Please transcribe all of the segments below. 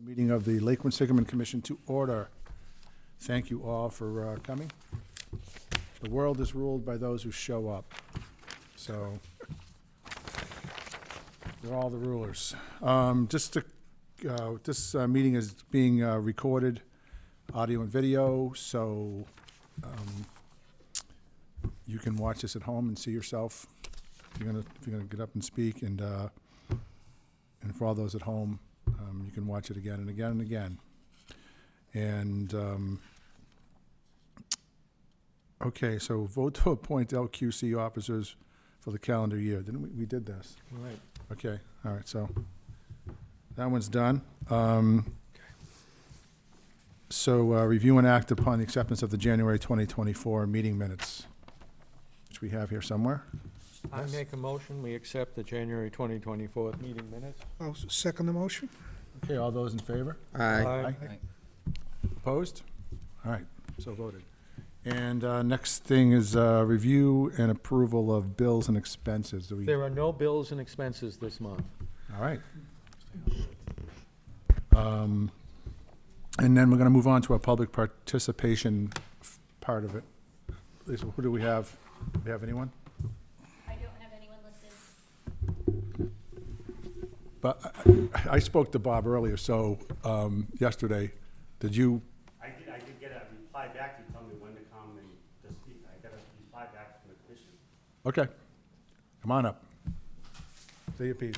Meeting of the Lake Quinsigamond Commission to order. Thank you all for coming. The world is ruled by those who show up. So they're all the rulers. This meeting is being recorded, audio and video, so you can watch this at home and see yourself if you're gonna get up and speak, and for all those at home, you can watch it again and again and again. And okay, so vote to appoint LQC officers for the calendar year. Didn't we? We did this. All right. Okay, all right, so that one's done. So review and act upon the acceptance of the January 2024 meeting minutes, which we have here somewhere. I make a motion, we accept the January 2024 meeting minutes. I'll second the motion. Okay, all those in favor? Aye. Opposed? All right, so voted. And next thing is review and approval of bills and expenses. Do we? There are no bills and expenses this month. All right. And then we're going to move on to our public participation part of it. Lisa, who do we have? Do we have anyone? I don't have anyone listed. But I spoke to Bob earlier, so yesterday, did you? I did get a reply back to tell me when to come and to speak. I got a reply back from the commission. Okay, come on up. Say your piece.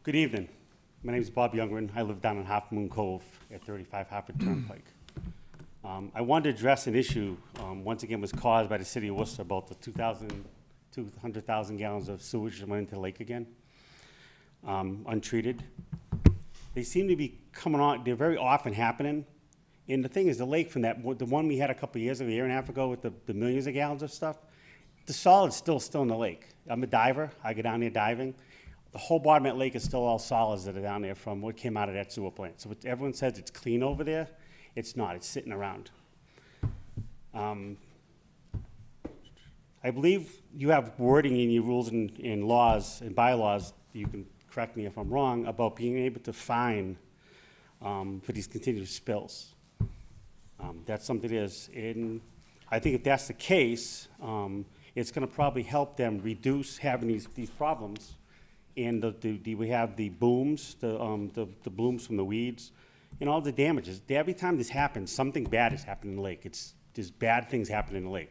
Good evening. My name is Bob Youngren. I live down in Half Moon Cove at 35 Hartford Turnpike. I wanted to address an issue, once again, was caused by the city of Worcester about the 200,000 gallons of sewage that went into the lake again, untreated. They seem to be coming on, they're very often happening. And the thing is, the lake from that, the one we had a couple of years ago, a year and a half ago with the millions of gallons of stuff, the solid's still in the lake. I'm a diver. I go down there diving. The whole bottom of that lake is still all solids that are down there from what came out of that sewer plant. So everyone says it's clean over there. It's not. It's sitting around. I believe you have wording in your rules and laws and bylaws, you can correct me if I'm wrong, about being able to fine for these continuous spills. That's something that is. And I think if that's the case, it's going to probably help them reduce having these problems. And we have the booms, the blooms from the weeds, and all the damages. Every time this happens, something bad has happened in the lake. There's bad things happen in the lake.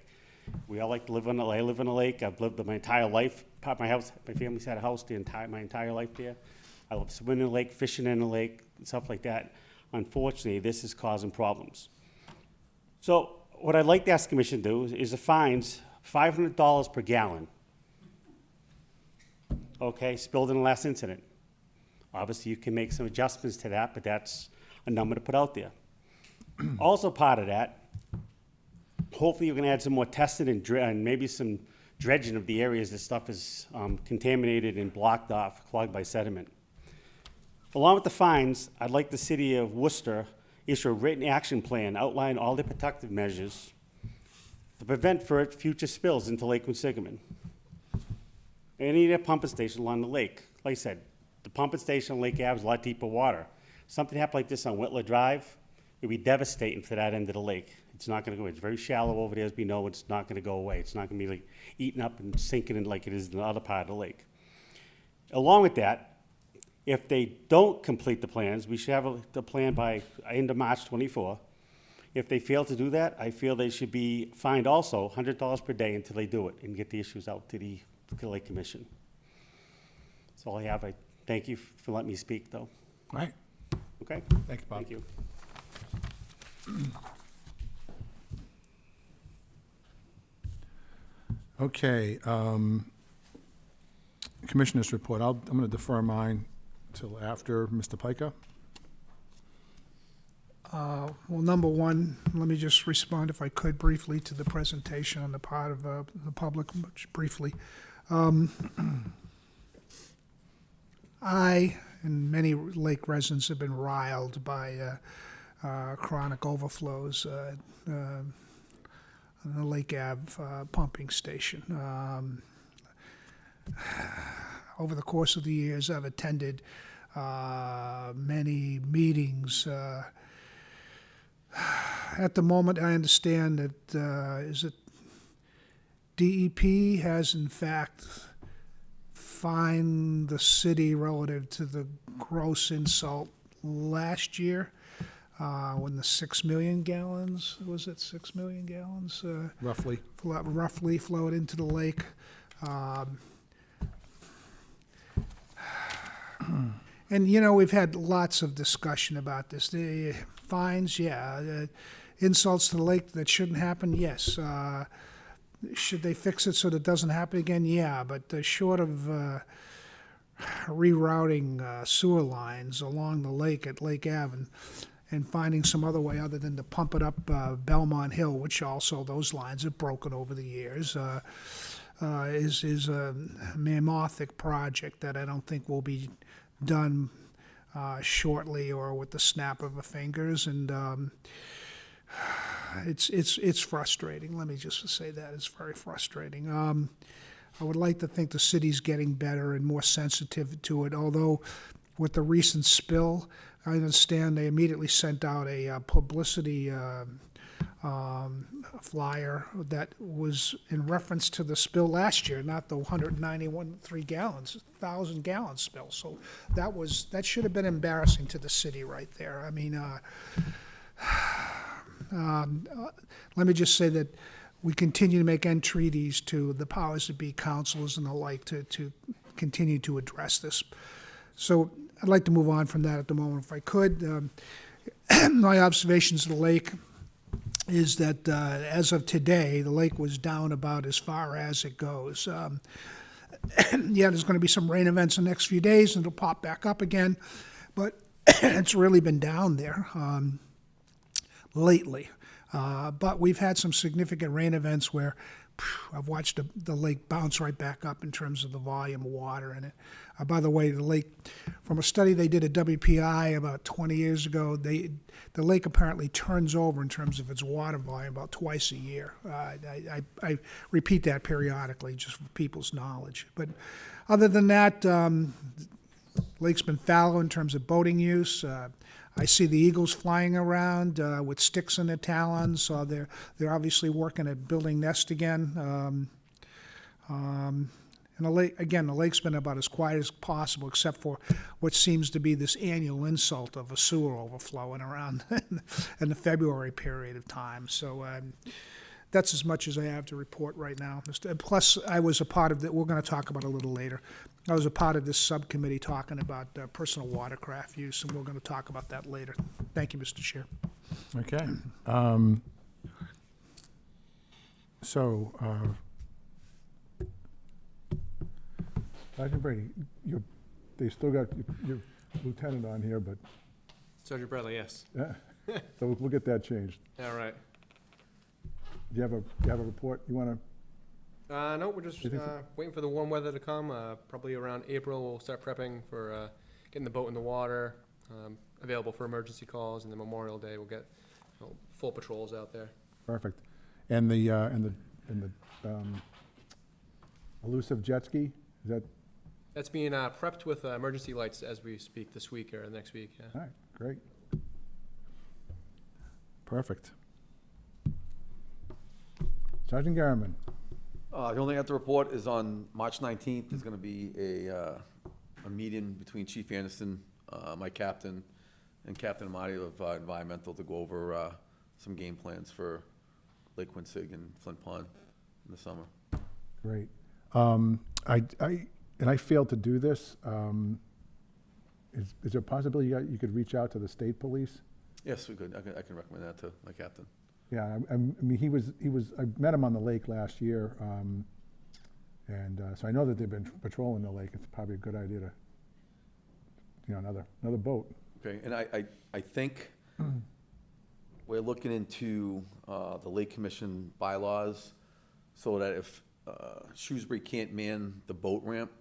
We all like to live on the lake. I live in a lake. I've lived my entire life. My house, my family's had a house my entire life there. I love swimming in the lake, fishing in the lake, and stuff like that. Unfortunately, this is causing problems. So what I'd like to ask the commission to do is the fines, $500 per gallon. Okay, spilled in the last incident. Obviously, you can make some adjustments to that, but that's a number to put out there. Also part of that, hopefully you're gonna add some more testing and maybe some dredging of the areas that stuff is contaminated and blocked off, clogged by sediment. Along with the fines, I'd like the city of Worcester issue a written action plan, outline all the protective measures to prevent future spills into Lake Quinsigamond. Any pumping station along the lake. Like I said, the pumping station on Lake Ave is a lot deeper water. Something happened like this on Whitler Drive, it'd be devastating for that end of the lake. It's not gonna go away. It's very shallow over there, as we know. It's not gonna go away. It's not gonna be like eaten up and sinking in like it is in the other part of the lake. Along with that, if they don't complete the plans, we should have the plan by end of March 24. If they fail to do that, I feel they should be fined also $100 per day until they do it and get the issues out to the Lake Commission. That's all I have. I thank you for letting me speak, though. All right. Okay? Thank you, Bob. Thank you. Okay. Commissioner's report. I'm going to defer mine till after Mr. Pica. Well, number one, let me just respond, if I could, briefly to the presentation on the part of the public, much briefly. I and many lake residents have been riled by chronic overflows on the Lake Ave pumping station. over the course of the years, I've attended many meetings. At the moment, I understand that is it DEP has in fact fined the city relative to the gross insult last year when the 6 million gallons, was it 6 million gallons? Roughly. Roughly flowed into the lake. And, you know, we've had lots of discussion about this. The fines, yeah. Insults to the lake that shouldn't happen, yes. Should they fix it so that it doesn't happen again? Yeah, but short of rerouting sewer lines along the lake at Lake Ave and finding some other way other than to pump it up Belmont Hill, which also those lines have broken over the years, is a mammoth project that I don't think will be done shortly or with the snap of a fingers, and it's frustrating. Let me just say that it's very frustrating. I would like to think the city's getting better and more sensitive to it, although with the recent spill, I understand they immediately sent out a publicity flyer that was in reference to the spill last year, not the 1,000 gallon spill. So that should have been embarrassing to the city right there. I mean, let me just say that we continue to make entreaties to the powers that be, councils and the like, to continue to address this. So I'd like to move on from that at the moment if I could. My observations of the lake is that as of today, the lake was down about as far as it goes. Yeah, there's going to be some rain events in the next few days, and it'll pop back up again, but it's really been down there lately. But we've had some significant rain events where I've watched the lake bounce right back up in terms of the volume of water in it. By the way, the lake, from a study they did at WPI about 20 years ago, the lake apparently turns over in terms of its water volume about twice a year. I repeat that periodically just for people's knowledge. But other than that, lake's been fallow in terms of boating use. I see the eagles flying around with sticks in their talons, so they're obviously working at building nest again. And the lake's been about as quiet as possible, except for what seems to be this annual insult of a sewer overflowing around in the February period of time. So that's as much as I have to report right now. Plus, I was a part of we're going to talk about it a little later. I was a part of this subcommittee talking about personal watercraft use, and we're going to talk about that later. Thank you, Mr. Chair. Okay. Sergeant Brady, they still got your lieutenant on here, but, Sergeant Bradley, yes. yeah, so we'll get that changed. All right. Do you have a report you want to? No, we're just You think so? waiting for the warm weather to come. Probably around April, we'll start prepping for getting the boat in the water, available for emergency calls, and then Memorial Day, we'll get full patrols out there. Perfect. And the elusive jet ski, is that, That's being prepped with emergency lights as we speak this week or next week. Yeah. all right, great. Perfect. Sergeant Garriman. The only thing I have to report is on March 19th, there's going to be a meeting between Chief Anderson, my captain, and Captain Amati of Environmental to go over some game plans for Lake Quinsig and Flint Pond in the summer. Great. I failed to do this. Is there a possibility you could reach out to the state police? Yes, we could. I can recommend that to my captain. Yeah, I mean, he was, I met him on the lake last year, so I know that they've been patrolling the lake. It's probably a good idea to, another boat. Okay, and I think we're looking into the Lake Commission bylaws so that if Shrewsbury can't man the boat ramp,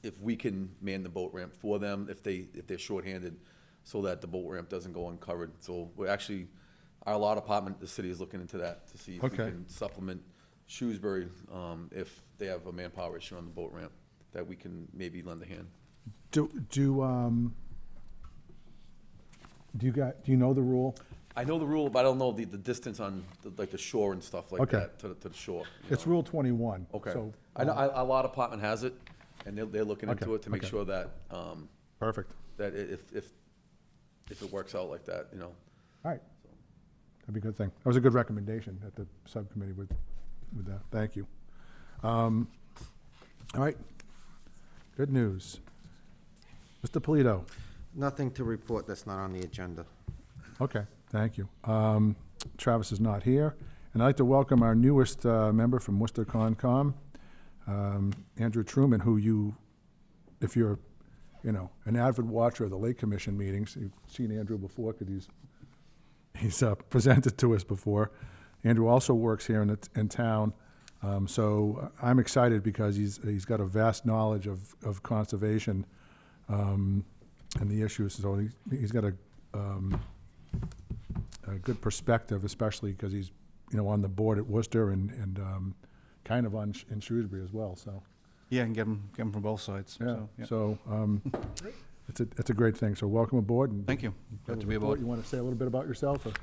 if we can man the boat ramp for them, if they're shorthanded, so that the boat ramp doesn't go uncovered. So we're actually, our law department, the city is looking into that to see if we Okay. can supplement Shrewsbury, if they have a manpower issue on the boat ramp, that we can maybe lend a hand. Do you know the rule? I know the rule, but I don't know the distance on, like, the shore and stuff like Okay. that, to the shore. you It's know. Rule 21. Okay. So, I know, a lot of department has it, and they're looking Okay, into it to make okay. sure that, perfect. that if it works out like that, you know. All right. That'd be a good thing. That was a good recommendation at the subcommittee with that. Thank you. All right. Good news. Mr. Polito. Nothing to report that's not on the agenda. Okay, thank you. Travis is not here. And I'd like to welcome our newest member from Worcester Concom, Andrew Truman, who if you're, an avid watcher of the Lake Commission meetings, you've seen Andrew before because he's presented to us before. Andrew also works here in town. So I'm excited because he's got a vast knowledge of conservation and the issues. So he's got a good perspective, especially because he's on the board at Worcester and kind of in Shrewsbury as well. So Yeah, and get them from both sides. yeah, So, so it's a great thing. So welcome aboard. And Thank you. Glad to be report. aboard. You want to say a little bit about yourself? Or?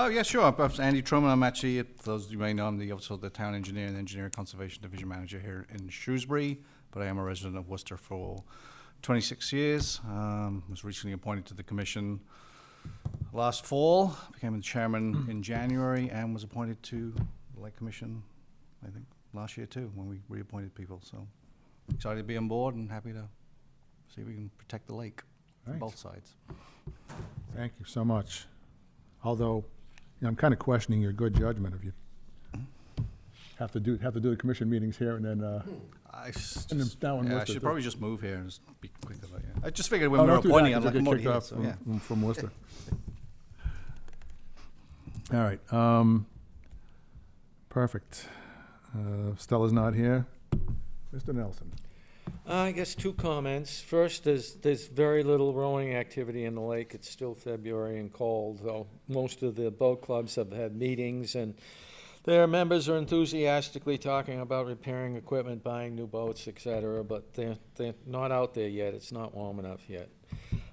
Yeah, sure. I'm Andy Truman. I'm actually, for those of you who may know, I'm also the town engineer and engineer conservation division manager here in Shrewsbury, but I am a resident of Worcester for 26 years. Was recently appointed to the commission last fall, became the chairman in January, and was appointed to the Lake Commission, I think, last year too, when we reappointed people. So excited to be on board and happy to see if we can protect the lake from Right. both sides. Thank you so much. Although, I'm kind of questioning your good judgment if you have to do the commission meetings here and then. I And then down in yeah, I Worcester, should too. probably just move here and just be quick about it. I just figured when Oh, we were don't do that, appointing, 'cause I'm like, you'll I'm get already kicked here, off so yeah. from Worcester. All right. Perfect. Stella's not here. Mr. Nelson. I guess two comments. First, there's very little rowing activity in the lake. It's still February and cold, though most of the boat clubs have had meetings, and their members are enthusiastically talking about repairing equipment, buying new boats, etc., but they're not out there yet. It's not warm enough yet.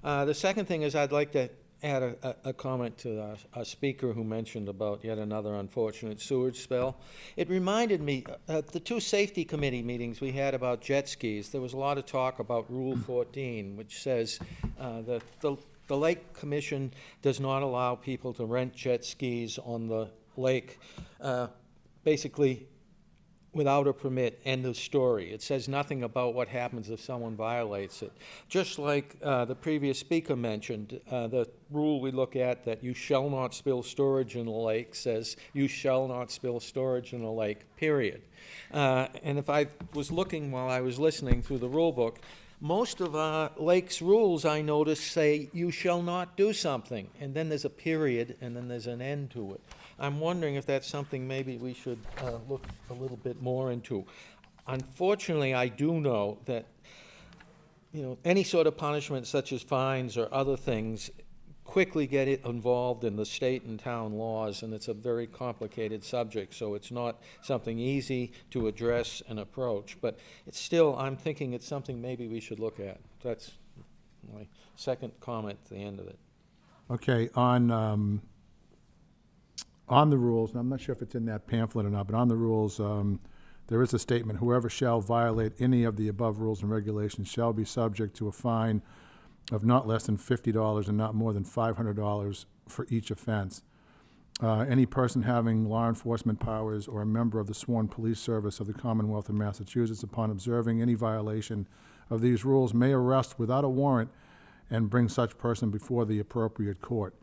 The second thing is I'd like to add a comment to a speaker who mentioned about yet another unfortunate sewage spill. It reminded me, the two safety committee meetings we had about jet skis, there was a lot of talk about Rule 14, which says that the Lake Commission does not allow people to rent jet skis on the lake, basically without a permit, end of story. It says nothing about what happens if someone violates it. Just like the previous speaker mentioned, the rule we look at that you shall not spill storage in the lake says you shall not spill storage in the lake, period. And if I was looking while I was listening through the rule book, most of our lake's rules, I noticed, say you shall not do something, and then there's a period, and then there's an end to it. I'm wondering if that's something maybe we should look a little bit more into. Unfortunately, I do know that, any sort of punishment such as fines or other things quickly get it involved in the state and town laws, and it's a very complicated subject, so it's not something easy to address and approach. But it's still, I'm thinking it's something maybe we should look at. That's my second comment at the end of it. Okay, on the rules, and I'm not sure if it's in that pamphlet or not, but on the rules, there is a statement, whoever shall violate any of the above rules and regulations shall be subject to a fine of not less than $50 and not more than $500 for each offense. Any person having law enforcement powers or a member of the sworn police service of the Commonwealth of Massachusetts upon observing any violation of these rules may arrest without a warrant and bring such person before the appropriate court.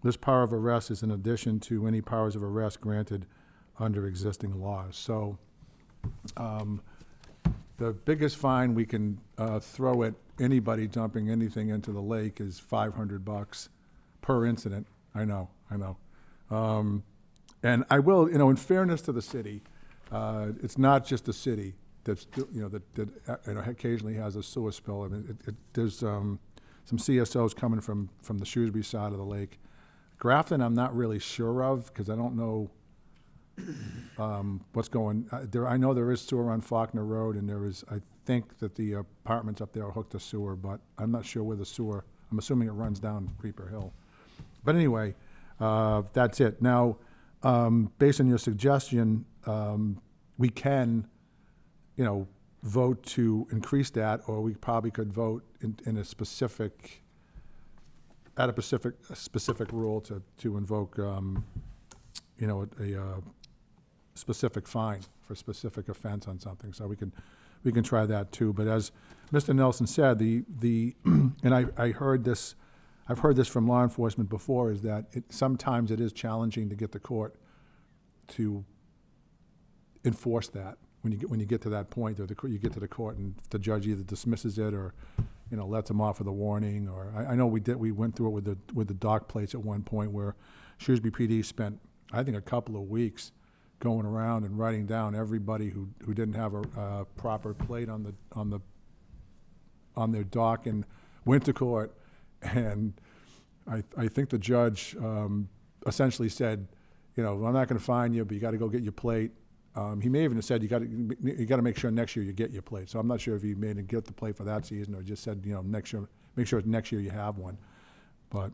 This power of arrest is in addition to any powers of arrest granted under existing laws. So the biggest fine we can throw at anybody dumping anything into the lake is $500 per incident. I know. And I will, in fairness to the city, it's not just the city that's, that occasionally has a sewer spill. I mean, there's some CSOs coming from the Shrewsbury side of the lake. Grafton, I'm not really sure of because I don't know what's going, there, I know there is sewer on Faulkner Road, and there is, I think that the apartments up there are hooked to sewer, but I'm not sure where the sewer, I'm assuming it runs down Creeper Hill. But anyway, that's it. Now, based on your suggestion, we can, you know, vote to increase that, or we probably could vote in a specific, at a specific rule to invoke, you know, a specific fine for specific offense on something. So we can try that too. But as Mr. Nelson said, and I heard this, I've heard this from law enforcement before, is that sometimes it is challenging to get the court to enforce that. When you get to that point, or you get to the court and the judge either dismisses it or, you know, lets them off with a warning. Or I know we went through it with the dock plates at one point, where Shrewsbury PD spent, I think, a couple of weeks going around and writing down everybody who didn't have a proper plate on their dock, and went to court. And I think the judge essentially said, you know, I'm not going to fine you, but you got to go get your plate. He may even have said you got to make sure next year you get your plate. So I'm not sure if he made him get the plate for that season, or just said, you know, next year, make sure next year you have one. But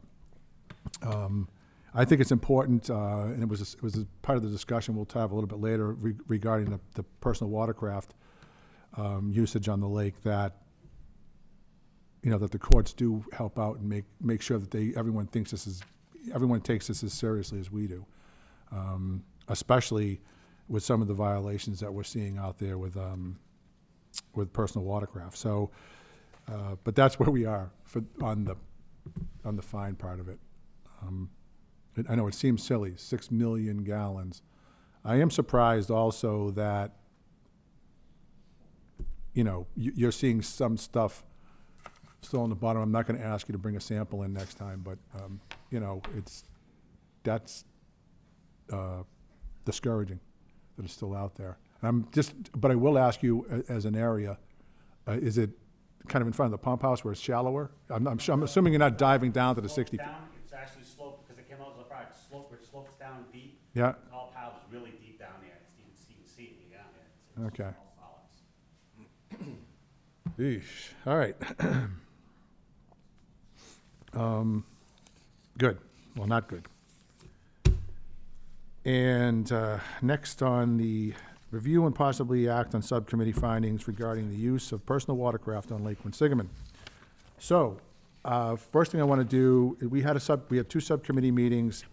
I think it's important, and it was a part of the discussion we'll have a little bit later regarding the personal watercraft usage on the lake, that, you know, that the courts do help out and make sure that everyone takes this as seriously as we do, especially with some of the violations that we're seeing out there with personal watercraft. So, but that's where we are on the fine part of it. I know it seems silly, 6 million gallons. I am surprised also that, you know, you're seeing some stuff still on the bottom. I'm not going to ask you to bring a sample in next time, but, you know, that's discouraging that it's still out there. But I will ask you, as an area, is it kind of in front of the pump house where it's shallower? I'm assuming you're not diving down to the 60 feet. It's actually sloped, because it came out of the fire, it slopes down deep. Yeah. All piles really deep down there. You can see it when you get down there. Okay. Eesh. All right. Good. Well, not good. And next on the review and possibly act on subcommittee findings regarding the use of personal watercraft on Lake Quinsigamond. So, first thing I want to do, we had two subcommittee meetings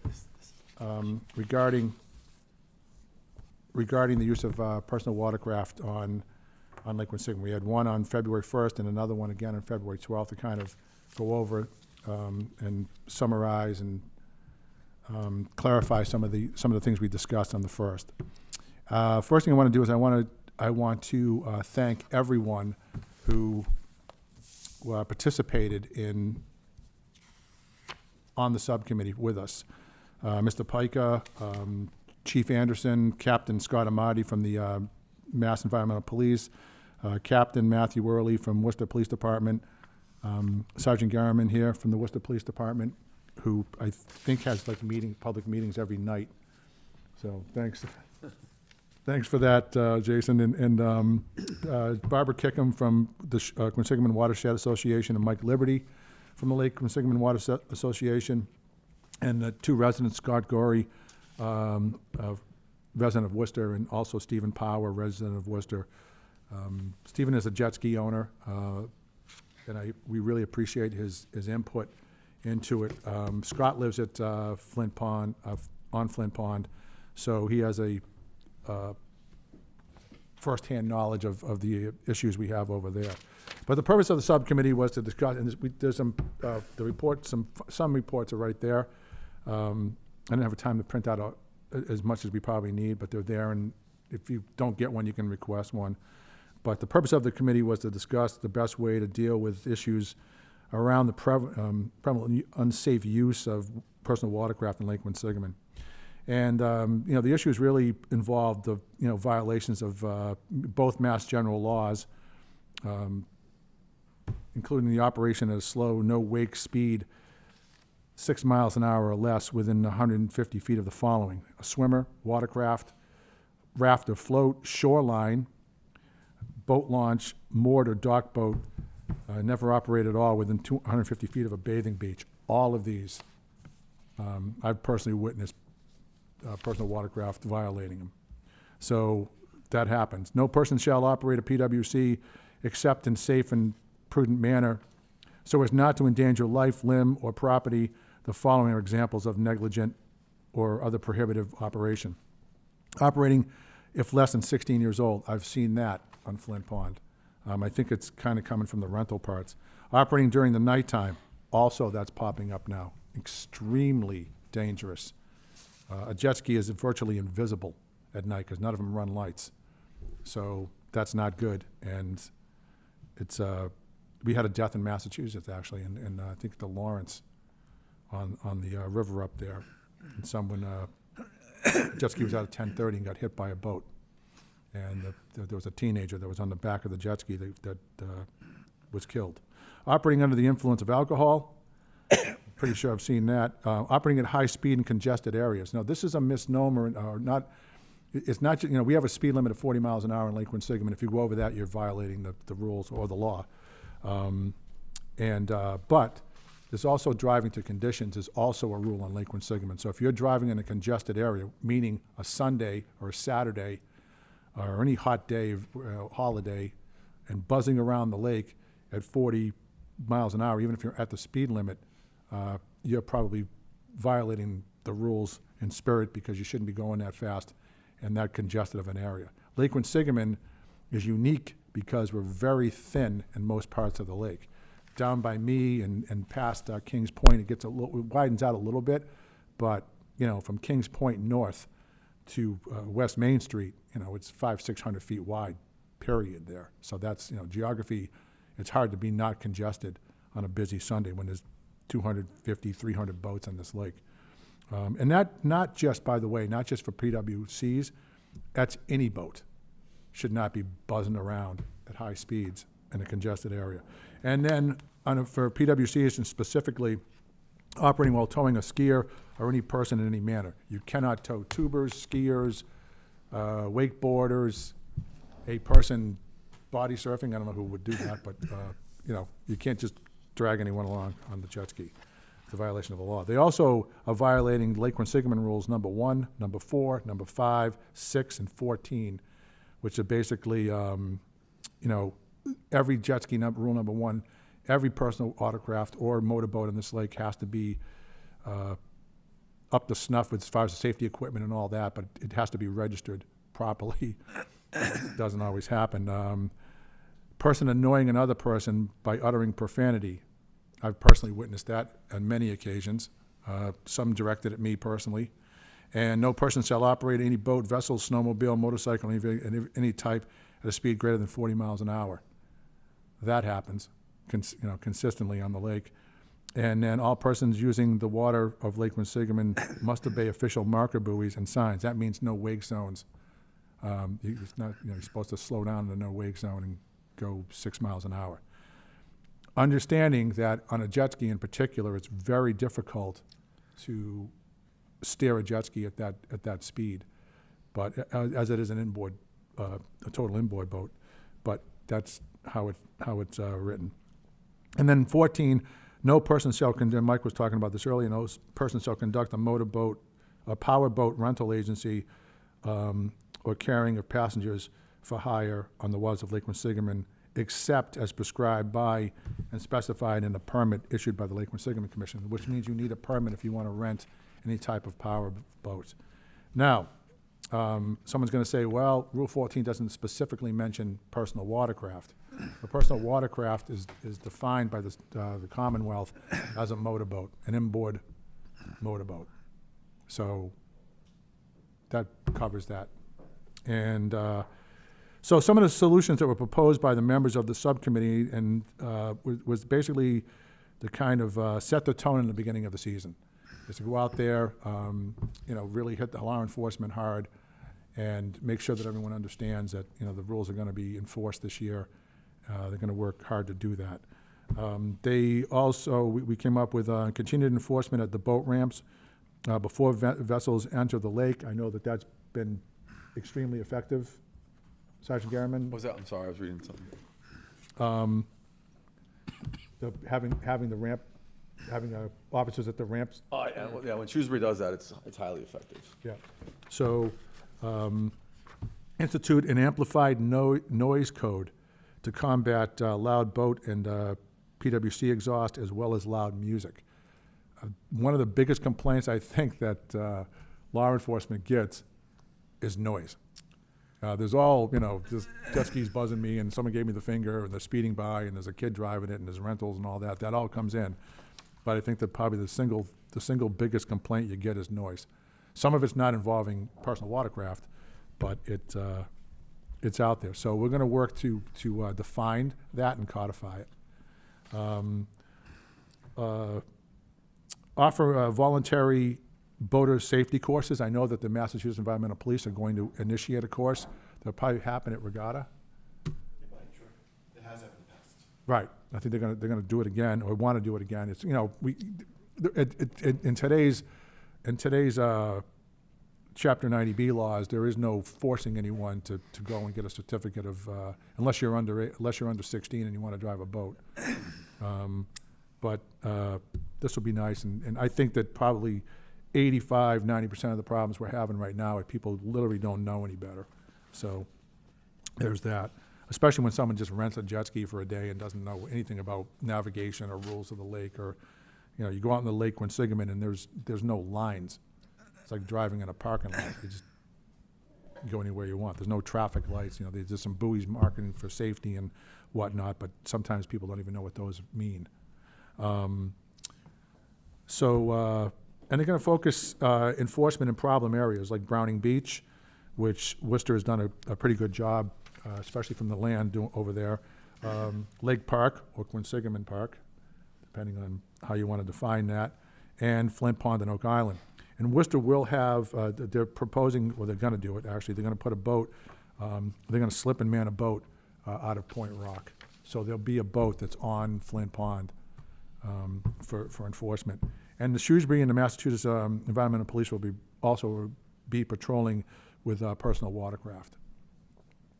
regarding the use of personal watercraft on Lake Quinsigamond. We had one on February 1st and another one again on February 12th to kind of go over and summarize and clarify some of the things we discussed on the first. First thing I want to do is I want to thank everyone who participated on the subcommittee with us. Mr. Pica, Chief Anderson, Captain Scott Amati from the Mass Environmental Police, Captain Matthew Worley from Worcester Police Department, Sergeant Garriman here from the Worcester Police Department, who I think has like public meetings every night. So thanks for that, Jason. And Barbara Kickham from the Quinsigamond Watershed Association, and Mike Liberty from the Lake Quinsigamond Water Association, and two residents, Scott Gorey, resident of Worcester, and also Stephen Power, resident of Worcester. Stephen is a jet ski owner, and we really appreciate his input into it. Scott lives at Flint Pond, on Flint Pond, so he has a firsthand knowledge of the issues we have over there. But the purpose of the subcommittee was to discuss, and there's some the report, some reports are right there. I didn't have time to print out as much as we probably need, but they're there, and if you don't get one, you can request one. But the purpose of the committee was to discuss the best way to deal with issues around the prevalent unsafe use of personal watercraft in Lake Quinsigamond. And you know, the issues really involved the violations of both Mass General laws, including the operation at a slow, no wake speed, 6 miles an hour or less within 150 feet of the following: a swimmer, watercraft, raft afloat, shoreline, boat launch, moored or dock boat, never operate at all within 250 feet of a bathing beach. All of these, I've personally witnessed personal watercraft violating them. So that happens. No person shall operate a PWC except in safe and prudent manner so as not to endanger life, limb, or property. The following are examples of negligent or other prohibitive operation. Operating if less than 16 years old. I've seen that on Flint Pond. I think it's kind of coming from the rental parts. Operating during the nighttime, also that's popping up now. Extremely dangerous. A jet ski is virtually invisible at night because none of them run lights. So that's not good. And it's, we had a death in Massachusetts actually, in I think the Lawrence on the river up there. And someone, jet ski was out at 10:30 and got hit by a boat. And there was a teenager that was on the back of the jet ski that was killed. Operating under the influence of alcohol, pretty sure I've seen that. Operating at high speed in congested areas. Now, this is a misnomer, or not. It's not, we have a speed limit of 40 miles an hour in Lake Quinsigamond. If you go over that, you're violating the rules or the law. But there's also driving to conditions is also a rule on Lake Quinsigamond. So if you're driving in a congested area, meaning a Sunday or a Saturday, or any hot day, holiday, and buzzing around the lake at 40 miles an hour, even if you're at the speed limit, you're probably violating the rules in spirit because you shouldn't be going that fast and that congested of an area. Lake Quinsigamond is unique because we're very thin in most parts of the lake. Down by me and past Kings Point, it widens out a little bit, but from Kings Point north to West Main Street, it's 500-600 feet wide, period there. So that's, geography, it's hard to be not congested on a busy Sunday when there's 250, 300 boats on this lake. And that, not just, by the way, not just for PWCs, that's any boat should not be buzzing around at high speeds in a congested area. And then for PWCs and specifically operating while towing a skier or any person in any manner. You cannot tow tubers, skiers, wakeboarders, a person body surfing. I don't know who would do that, but you can't just drag anyone along on the jet ski. It's a violation of the law. They also are violating Lake Quinsigamond rules number 1, number 4, number 5, 6, and 14, which are basically, every jet ski rule number 1, every personal watercraft or motorboat in this lake has to be up to snuff as far as the safety equipment and all that, but it has to be registered properly. It doesn't always happen. Person annoying another person by uttering profanity. I've personally witnessed that on many occasions, some directed at me personally. And no person shall operate any boat, vessel, snowmobile, motorcycle, any type at a speed greater than 40 miles an hour. That happens consistently on the lake. And then all persons using the water of Lake Quinsigamond must obey official marker buoys and signs. That means no wake zones. It's not, you're supposed to slow down in the no wake zone and go 6 miles an hour. Understanding that on a jet ski in particular, it's very difficult to steer a jet ski at that speed, but as it is an inboard, a total inboard boat. But that's how it's written. And then 14, no person shall conduct, Mike was talking about this earlier, no person shall conduct a motorboat, a power boat rental agency, or carrying of passengers for hire on the waters of Lake Quinsigamond, except as prescribed by and specified in a permit issued by the Lake Quinsigamond Commission, which means you need a permit if you want to rent any type of power boat. Now, someone's going to say, well, Rule 14 doesn't specifically mention personal watercraft. A personal watercraft is defined by the Commonwealth as a motorboat, an inboard motorboat. So that covers that. And so some of the solutions that were proposed by the members of the subcommittee and was basically to kind of set the tone in the beginning of the season. Is to go out there, really hit the law enforcement hard and make sure that everyone understands that, the rules are going to be enforced this year. They're going to work hard to do that. They also, we came up with continued enforcement at the boat ramps before vessels enter the lake. I know that that's been extremely effective, Sergeant Garriman. What was that? I'm sorry, I was reading something. Having the ramp, having officers at the ramps. Oh, yeah, well, yeah, when Shrewsbury does that, it's highly effective. Yeah. So, institute an amplified noise code to combat loud boat and PWC exhaust as well as loud music. One of the biggest complaints I think that law enforcement gets is noise. There's all, there's jet skis buzzing me and someone gave me the finger and they're speeding by and there's a kid driving it and there's rentals and all that. That all comes in. But I think that probably the single biggest complaint you get is noise. Some of it's not involving personal watercraft, but it's out there. So we're going to work to define that and codify it. Offer voluntary boater safety courses. I know that the Massachusetts Environmental Police are going to initiate a course. That'll probably happen at Regatta. It has happened in the past. Right. I think they're gonna do it again, or want to do it again. It's, in today's Chapter 90B laws, there is no forcing anyone to go and get a certificate of, unless you're under 16 and you want to drive a boat. But this will be nice, and I think that probably 85–90% of the problems we're having right now are people literally don't know any better. So there's that. Especially when someone just rents a jet ski for a day and doesn't know anything about navigation or rules of the lake, or you go out in the Lake Quinsigamond and there's no lines. It's like driving in a parking lot. You just go anywhere you want. There's no traffic lights. There's just some buoys marking for safety and whatnot, but sometimes people don't even know what those mean. And they're going to focus enforcement in problem areas like Browning Beach, which Worcester has done a pretty good job, especially from the land over there. Lake Park, or Quinsigamond Park, depending on how you want to define that, and Flint Pond and Oak Island. And Worcester will have, they're proposing, well, they're going to do it, actually. They're going to put a boat, they're going to slip and man a boat out of Point Rock. So there'll be a boat that's on Flint Pond for enforcement. And the Shrewsbury and the Massachusetts Environmental Police will also be patrolling with personal watercraft.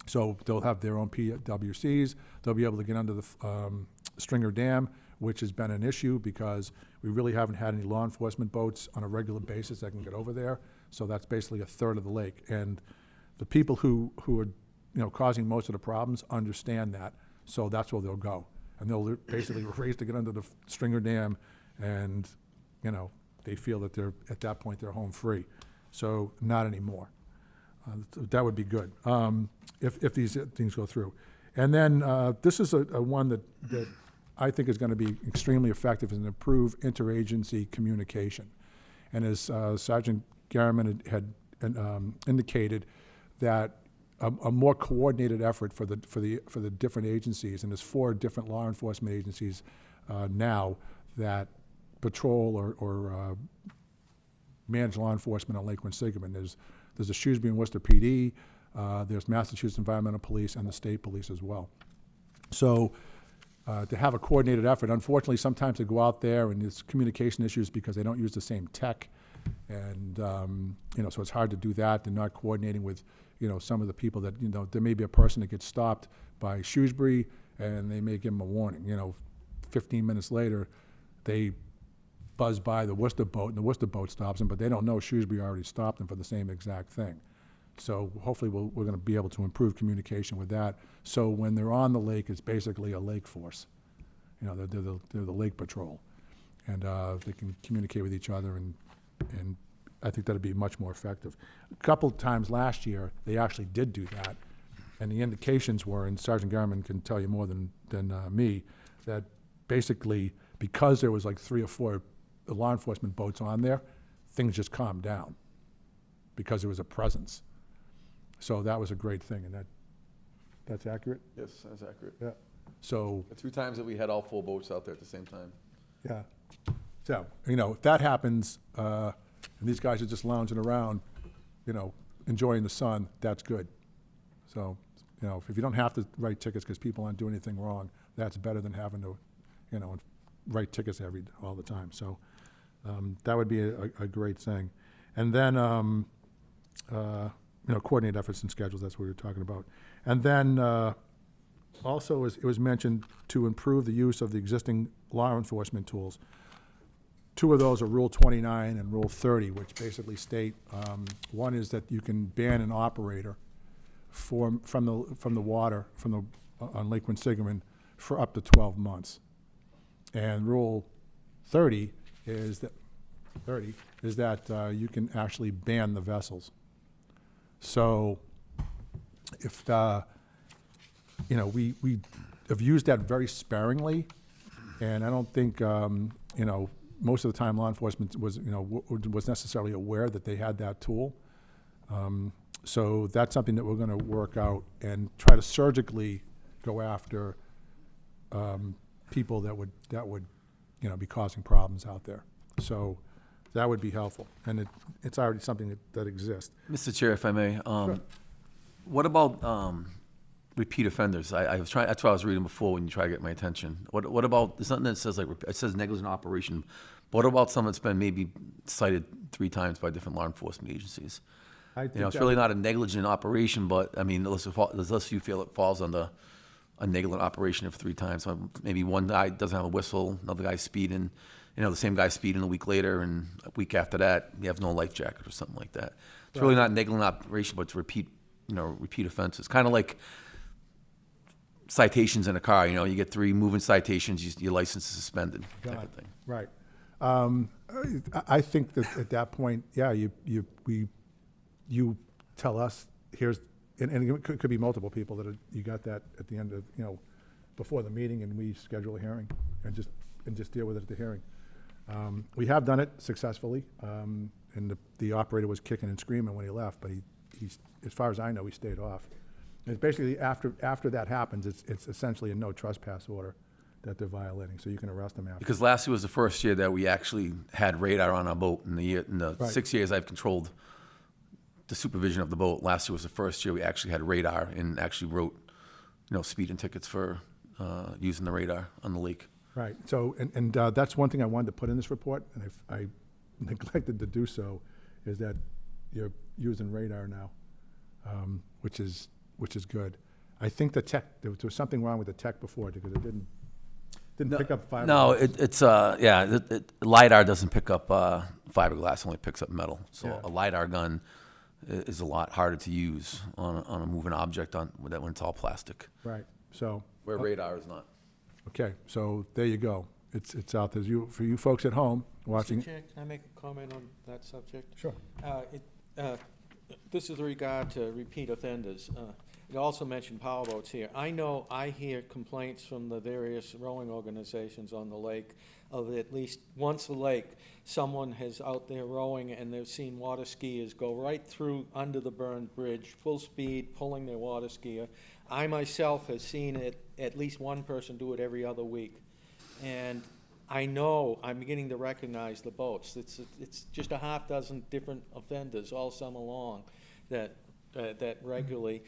So they'll have their own PWCs. They'll be able to get under the Stringer Dam, which has been an issue because we really haven't had any law enforcement boats on a regular basis that can get over there. So that's basically a third of the lake. And the people who are causing most of the problems understand that. So that's where they'll go. And they'll basically race to get under the Stringer Dam, and they feel that at that point they're home free. So not anymore. That would be good if these things go through. And then this is a one that I think is going to be extremely effective and improve interagency communication. And as Sergeant Garriman had indicated, that a more coordinated effort for the different agencies, and there's 4 different law enforcement agencies now that patrol or manage law enforcement on Lake Quinsigamond. There's the Shrewsbury and Worcester PD, there's Massachusetts Environmental Police, and the state police as well. So to have a coordinated effort, unfortunately, sometimes they go out there and there's communication issues because they don't use the same tech, and so it's hard to do that. They're not coordinating with some of the people that there may be a person that gets stopped by Shrewsbury and they may give them a warning. 15 minutes later, they buzz by the Worcester boat, and the Worcester boat stops them, but they don't know Shrewsbury already stopped them for the same exact thing. So hopefully we're going to be able to improve communication with that. So when they're on the lake, it's basically a lake force. They're the lake patrol, and they can communicate with each other, and I think that'd be much more effective. A couple of times last year, they actually did do that, and the indications were, and Sergeant Garriman can tell you more than me, that basically because there was like 3 or 4 law enforcement boats on there, things just calmed down because there was a presence. So that was a great thing, and that's accurate? Yes, that's accurate. Yeah. So. The 2 times that we had all 4 boats out there at the same time. Yeah. So, if that happens, and these guys are just lounging around, enjoying the sun, that's good. So, if you don't have to write tickets because people aren't doing anything wrong, that's better than having to, write tickets all the time. So that would be a great thing. And then coordinate efforts and schedules, that's what we were talking about. And then also, it was mentioned to improve the use of the existing law enforcement tools. Two of those are Rule 29 and Rule 30, which basically state, one is that you can ban an operator from the water, on Lake Quinsigamond for up to 12 months. And Rule 30 is that you can actually ban the vessels. So if, we have used that very sparingly, and I don't think, most of the time law enforcement was necessarily aware that they had that tool. So that's something that we're going to work out and try to surgically go after people that would be causing problems out there. So that would be helpful, and it's already something that exists. Mr. Chair, if I may, what about repeat offenders? I was trying. That's what I was reading before when you try to get my attention. What about? There's something that says it says negligent operation. But what about someone that's been maybe cited 3 times by different law enforcement agencies? It's really not a negligent operation, but I mean, unless you feel it falls under a negligent operation of 3 times. Maybe one guy doesn't have a whistle, another guy's speeding, the same guy speeding a week later, and a week after that, you have no life jacket or something like that. It's really not a negligent operation, but it's repeat offenses. Kind of like citations in a car. You get 3 moving citations, your license is suspended, type of thing. Right. I think that at that point, yeah, you tell us and it could be multiple people that you got that at the end of before the meeting, and we schedule a hearing and just deal with it at the hearing. We have done it successfully, and the operator was kicking and screaming when he left, but he as far as I know, he stayed off. And it's basically after that happens, it's essentially a no trespass order that they're violating, so you can arrest them after. Because last year was the first year that we actually had radar on our boat. In the Right. 6 years I've controlled the supervision of the boat, last year was the first year we actually had radar and actually wrote, speeding tickets for using the radar on the lake. Right. So, and that's one thing I wanted to put in this report, and I neglected to do so, is that you're using radar now, which is good. I think the tech, there was something wrong with the tech before, because it didn't pick up fiberglass. No, LiDAR doesn't pick up fiberglass, only picks up metal. So Yeah. a LiDAR gun is a lot harder to use on a moving object when it's all plastic. Right. So, Where radar is not. okay, so there you go. It's out there. For you folks at home watching. Mr. Chair, can I make a comment on that subject? Sure. This is regard to repeat offenders. It also mentioned powerboats here. I hear complaints from the various rowing organizations on the lake of at least once a lake, someone has out there rowing and they've seen water skiers go right through under the burned bridge, full speed, pulling their water skier. I myself have seen at least one person do it every other week. And I know I'm beginning to recognize the boats. It's just a half dozen different offenders all summer long that regularly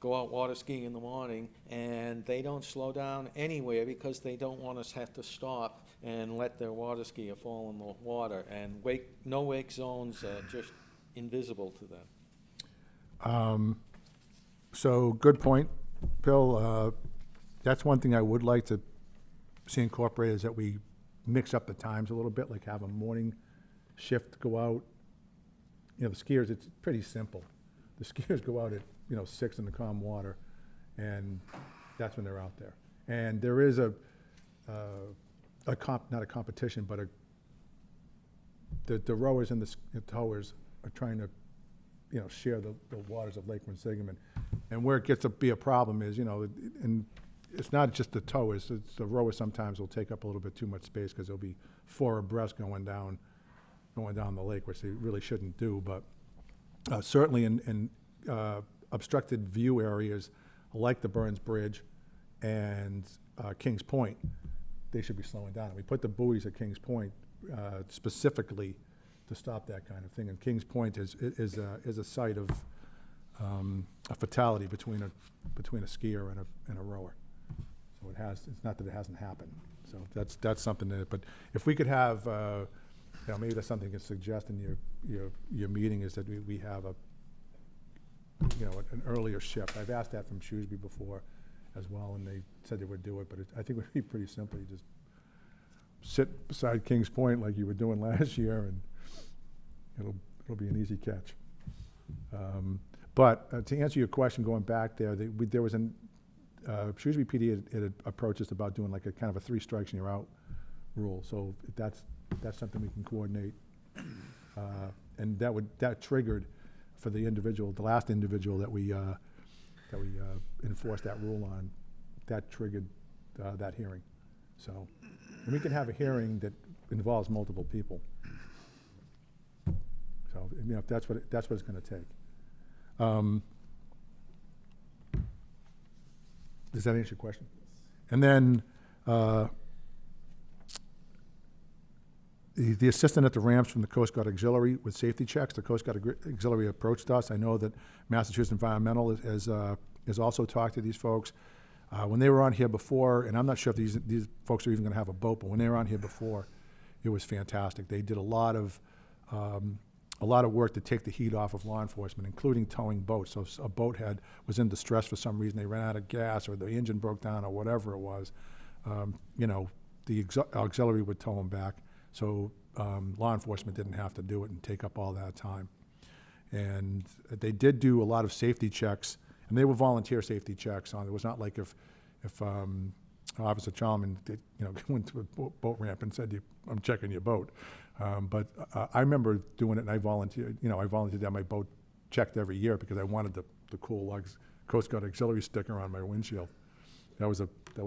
go out water skiing in the morning, and they don't slow down anywhere because they don't want us to have to stop and let their water skier fall in the water. And no wake zones are just invisible to them. So, good point, Bill. That's one thing I would like to see incorporated, is that we mix up the times a little bit, like have a morning shift go out. The skiers, it's pretty simple. The skiers go out at 6 in the calm water, and that's when they're out there. And there is not a competition, but the rowers and the towers are trying to share the waters of Lake Quinsigamond. And where it gets to be a problem is, and it's not just the towers, it's the rowers sometimes will take up a little bit too much space, because there'll be 4 abreast going down the lake, which they really shouldn't do. But certainly in obstructed view areas like the Burns Bridge and Kings Point, they should be slowing down. We put the buoys at Kings Point specifically to stop that kind of thing. And Kings Point is a site of a fatality between a skier and a rower. So it's not that it hasn't happened. So that's something that. But if we could have, maybe that's something to suggest in your meeting, is that we have an earlier shift. I've asked that from Shrewsbury before as well, and they said they would do it, but I think it would be pretty simple. You just sit beside Kings Point like you were doing last year, and it'll be an easy catch. But to answer your question, going back there, there was Shrewsbury PD had approached us about doing like a kind of a 3 strikes and you're out rule. So if that's something we can coordinate, and that triggered for the last individual that we enforced that rule on, that triggered that hearing. So, and we can have a hearing that involves multiple people. So, if that's what it's going to take. Does that answer your question? And then the assistant at the ramps from the Coast Guard Auxiliary with safety checks. The Coast Guard Auxiliary approached us. I know that Massachusetts Environmental has also talked to these folks. When they were on here before, and I'm not sure if these folks are even going to have a boat, but when they were on here before, it was fantastic. They did a lot of work to take the heat off of law enforcement, including towing boats. So if a boat was in distress for some reason, they ran out of gas or the engine broke down or whatever it was, the auxiliary would tow them back. So law enforcement didn't have to do it and take up all that time. And they did do a lot of safety checks, and they were volunteer safety checks. It was not like if Officer Chalman went to a boat ramp and said, "I'm checking your boat." But I remember doing it, and I volunteered. I volunteered to have my boat checked every year because I wanted the cool Coast Guard Auxiliary sticker on my windshield. That was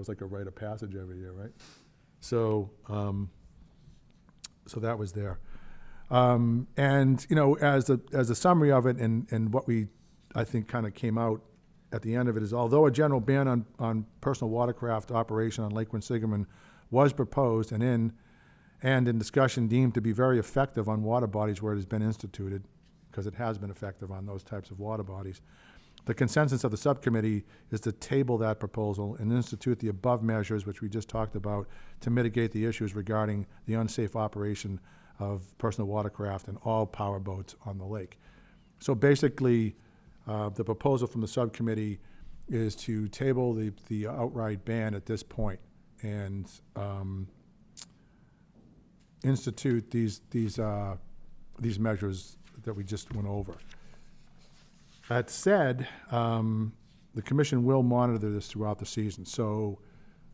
like a rite of passage every year, right? So so that was there. And as a summary of it, and what I think kind of came out at the end of it is, although a general ban on personal watercraft operation on Lake Quinsigamond was proposed and in discussion deemed to be very effective on water bodies where it has been instituted, because it has been effective on those types of water bodies, the consensus of the subcommittee is to table that proposal and institute the above measures, which we just talked about, to mitigate the issues regarding the unsafe operation of personal watercraft and all power boats on the lake. So basically, the proposal from the subcommittee is to table the outright ban at this point and institute these measures that we just went over. That said, the commission will monitor this throughout the season. So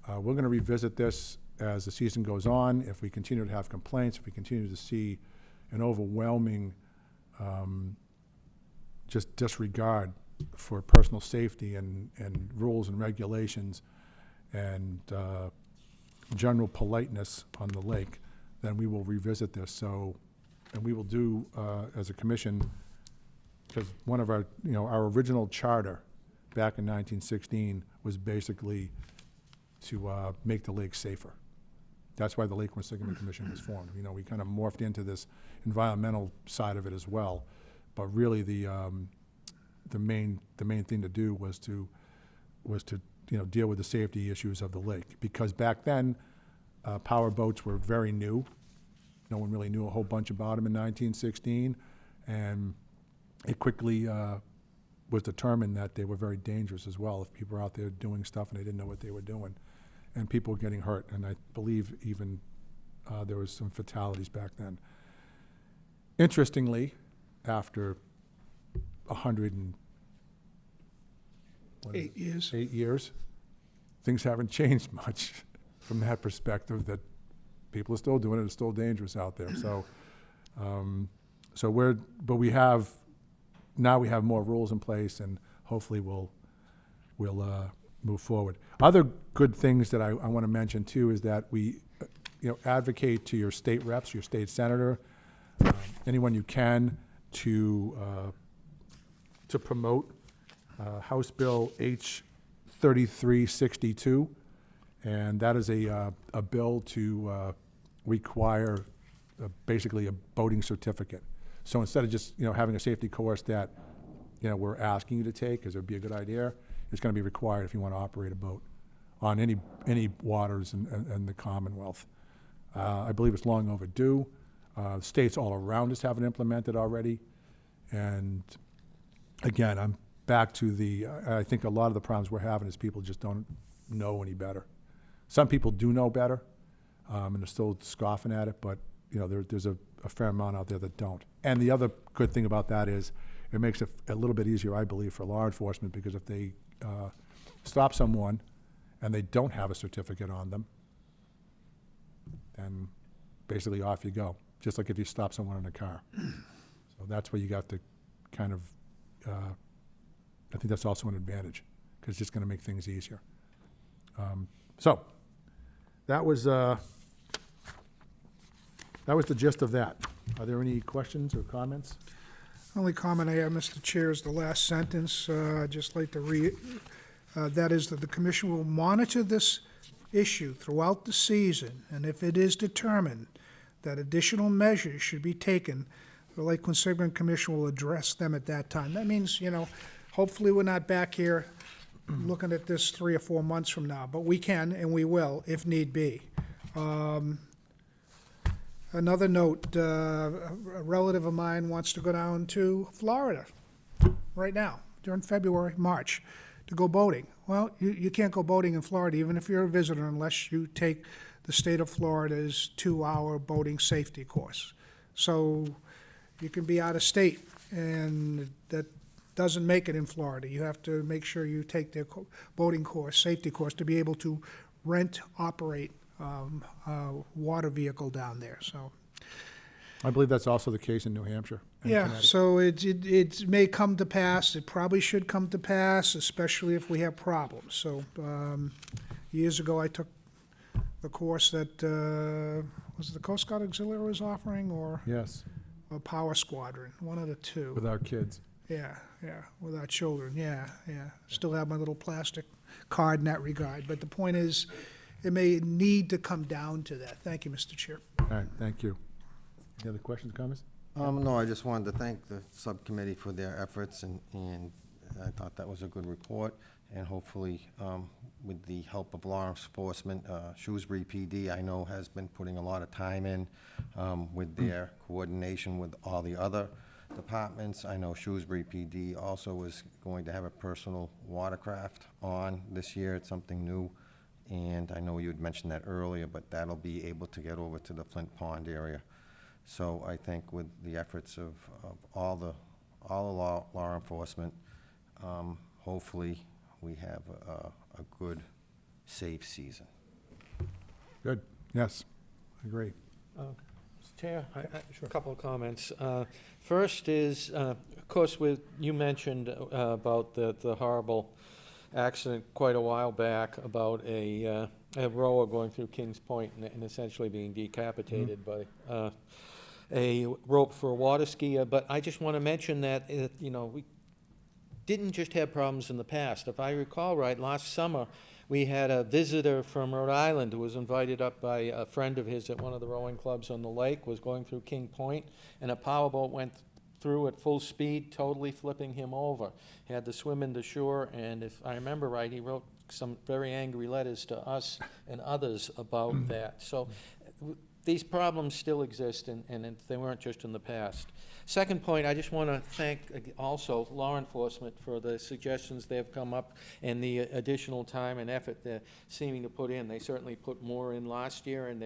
we're going to revisit this as the season goes on. If we continue to have complaints, if we continue to see an overwhelming just disregard for personal safety and rules and regulations and general politeness on the lake, then we will revisit this. So, and we will do, as a commission, because one of our original charter back in 1916 was basically to make the lake safer. That's why the Lake Quinsigamond Commission was formed. We kind of morphed into this environmental side of it as well, but really the main thing to do was to deal with the safety issues of the lake, because back then power boats were very new. No one really knew a whole bunch about them in 1916, and it quickly was determined that they were very dangerous as well if people were out there doing stuff and they didn't know what they were doing, and people were getting hurt. And I believe even there was some fatalities back then. Interestingly, after 8 years. 8 years, things haven't changed much from that perspective, that people are still doing it. It's still dangerous out there. So, but we have more rules in place, and hopefully we'll move forward. Other good things that I want to mention too is that we, advocate to your state reps, your state senator, anyone you can, to promote House Bill H 3362, and that is a bill to require basically a boating certificate. So instead of just having a safety course that we're asking you to take, because it would be a good idea, it's going to be required if you want to operate a boat on any waters in the Commonwealth. I believe it's long overdue. States all around us have it implemented already, and again, back to I think a lot of the problems we're having is people just don't know any better. Some people do know better, and they're still scoffing at it, but, you know, there's a fair amount out there that don't. And the other good thing about that is it makes it a little bit easier, I believe, for law enforcement, because if they stop someone and they don't have a certificate on them, then basically off you go, just like if you stop someone in a car. So that's where you got to kind of, I think that's also an advantage, because it's just going to make things easier. So that was the gist of that. Are there any questions or comments? Only comment I have, Mr. Chair, is the last sentence. I'd just like to read, that is that the commission will monitor this issue throughout the season, and if it is determined that additional measures should be taken, the Lake Quinsigamond Commission will address them at that time. That means, you know, hopefully we're not back here looking at this 3 or 4 months from now, but we can and we will if need be. Another note, a relative of mine wants to go down to Florida right now, during February, March, to go boating. Well, you can't go boating in Florida, even if you're a visitor, unless you take the state of Florida's 2-hour boating safety course. So you can be out of state, and that doesn't make it in Florida. You have to make sure you take their boating course, safety course, to be able to rent, operate a water vehicle down there, so. I believe that's also the case in New Hampshire and Yeah, Connecticut. so it may come to pass, it probably should come to pass, especially if we have problems. So, years ago, I took the course that, was it the Coast Guard Auxiliary was offering, or Yes, a Power Squadron, one of the two. with our kids. Yeah, with our children, yeah. Still have my little plastic card in that regard, but the point is, it may need to come down to that. Thank you, Mr. Chair. All right, thank you. Any other questions, comments? No, I just wanted to thank the subcommittee for their efforts, and I thought that was a good report. And hopefully, with the help of law enforcement, Shrewsbury PD, I know, has been putting a lot of time in with their coordination with all the other departments. I know Shrewsbury PD also is going to have a personal watercraft on this year. It's something new. And I know you had mentioned that earlier, but that'll be able to get over to the Flint Pond area. So I think with the efforts of all the law enforcement, hopefully we have a good, safe season. Good, yes, I agree. Mr. Chair, a couple of comments. First is, of course, you mentioned about the horrible accident quite a while back about a rower going through Kings Point and essentially being decapitated by a rope for a water skier. But I just want to mention that, you know, we didn't just have problems in the past. If I recall right, last summer, we had a visitor from Rhode Island who was invited up by a friend of his at one of the rowing clubs on the lake, was going through King Point, and a powerboat went through at full speed, totally flipping him over. He had to swim into shore, and if I remember right, he wrote some very angry letters to us and others about that. So these problems still exist, and they weren't just in the past. Second point, I just want to thank also law enforcement for the suggestions they've come up and the additional time and effort they're seeming to put in. They certainly put more in last year, and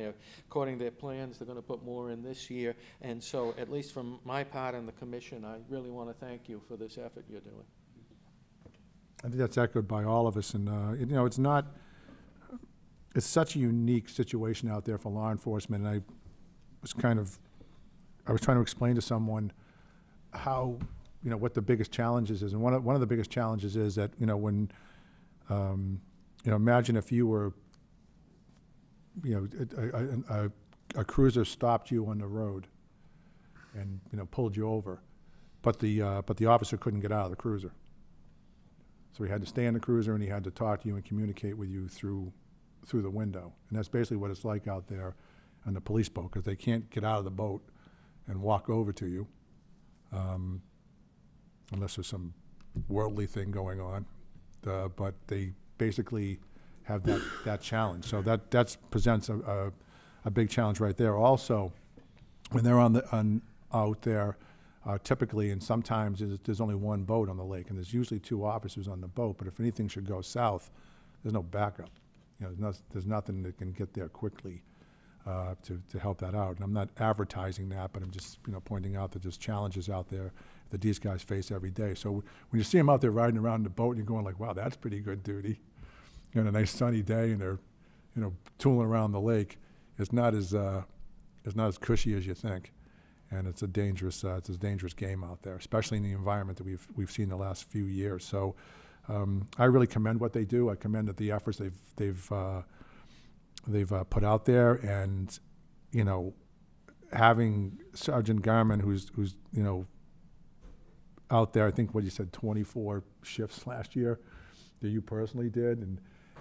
according to their plans, they're going to put more in this year. And so, at least from my part in the commission, I really want to thank you for this effort you're doing. I think that's echoed by all of us, and, you know, it's such a unique situation out there for law enforcement, and I was trying to explain to someone how, you know, what the biggest challenges is. And one of the biggest challenges is that, you know, when, you know, imagine if you were, you know, a cruiser stopped you on the road and, you know, pulled you over, but the officer couldn't get out of the cruiser. So he had to stay in the cruiser, and he had to talk to you and communicate with you through the window. And that's basically what it's like out there on the police boat, because they can't get out of the boat and walk over to you, unless there's some worldly thing going on. But they basically have that challenge. So that presents a big challenge right there. Also, when they're out there, typically, and sometimes there's only one boat on the lake, and there's usually 2 officers on the boat, but if anything should go south, there's no backup. You know, there's nothing that can get there quickly to help that out. And I'm not advertising that, but I'm just, you know, pointing out that there's challenges out there that these guys face every day. So when you see them out there riding around in the boat, you're going like, wow, that's pretty good duty. You know, a nice sunny day, and they're, you know, tooling around the lake. It's not as cushy as you think, and it's a dangerous game out there, especially in the environment that we've seen the last few years. So I really commend what they do. I commend the efforts they've put out there, and you know, having Sergeant Garman, who's you know out there, I think what you said, 24 shifts last year that you personally did,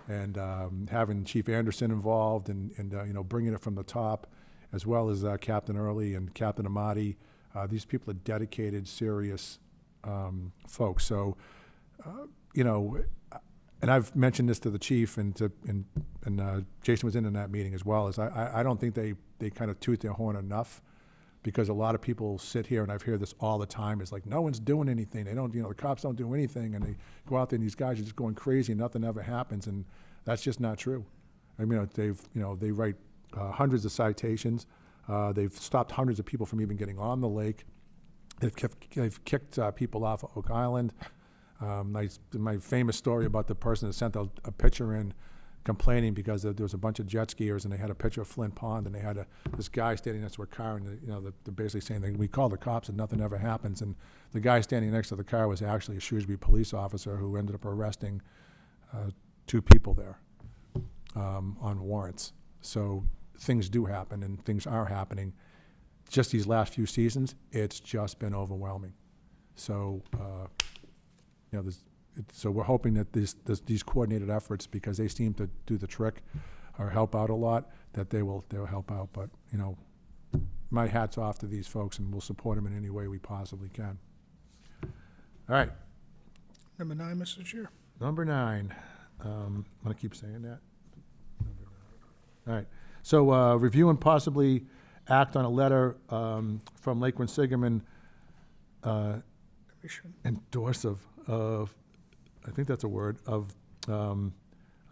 and having Chief Anderson involved, and you know, bringing it from the top, as well as Captain Early and Captain Amati. These people are dedicated, serious folks. So, you know, and I've mentioned this to the chief, and Jason was in that meeting as well, is I don't think they kind of toot their horn enough, because a lot of people sit here, and I've heard this all the time, is like, no one's doing anything. They don't, you know, the cops don't do anything, and they go out there and these guys are just going crazy and nothing ever happens, and that's just not true. I mean, they write hundreds of citations. They've stopped hundreds of people from even getting on the lake. They've kicked people off of Oak Island. My famous story about the person that sent a picture in complaining because there was a bunch of jet skiers, and they had a picture of Flint Pond, and they had this guy standing next to a car, and you know, they're basically saying we call the cops and nothing ever happens. And the guy standing next to the car was actually a Shrewsbury police officer who ended up arresting 2 people there on warrants. So things do happen, and things are happening. Just these last few seasons, it's just been overwhelming. So, you know, so we're hoping that these coordinated efforts, because they seem to do the trick or help out a lot, that they'll help out. But, you know, my hat's off to these folks, and we'll support them in any way we possibly can. All right. Number 9, Mr. Chair. Number 9. I'm going to keep saying that. All right. So review and possibly act on a letter from Lake Quinsigamond endorse of I think that's a word, of, I'm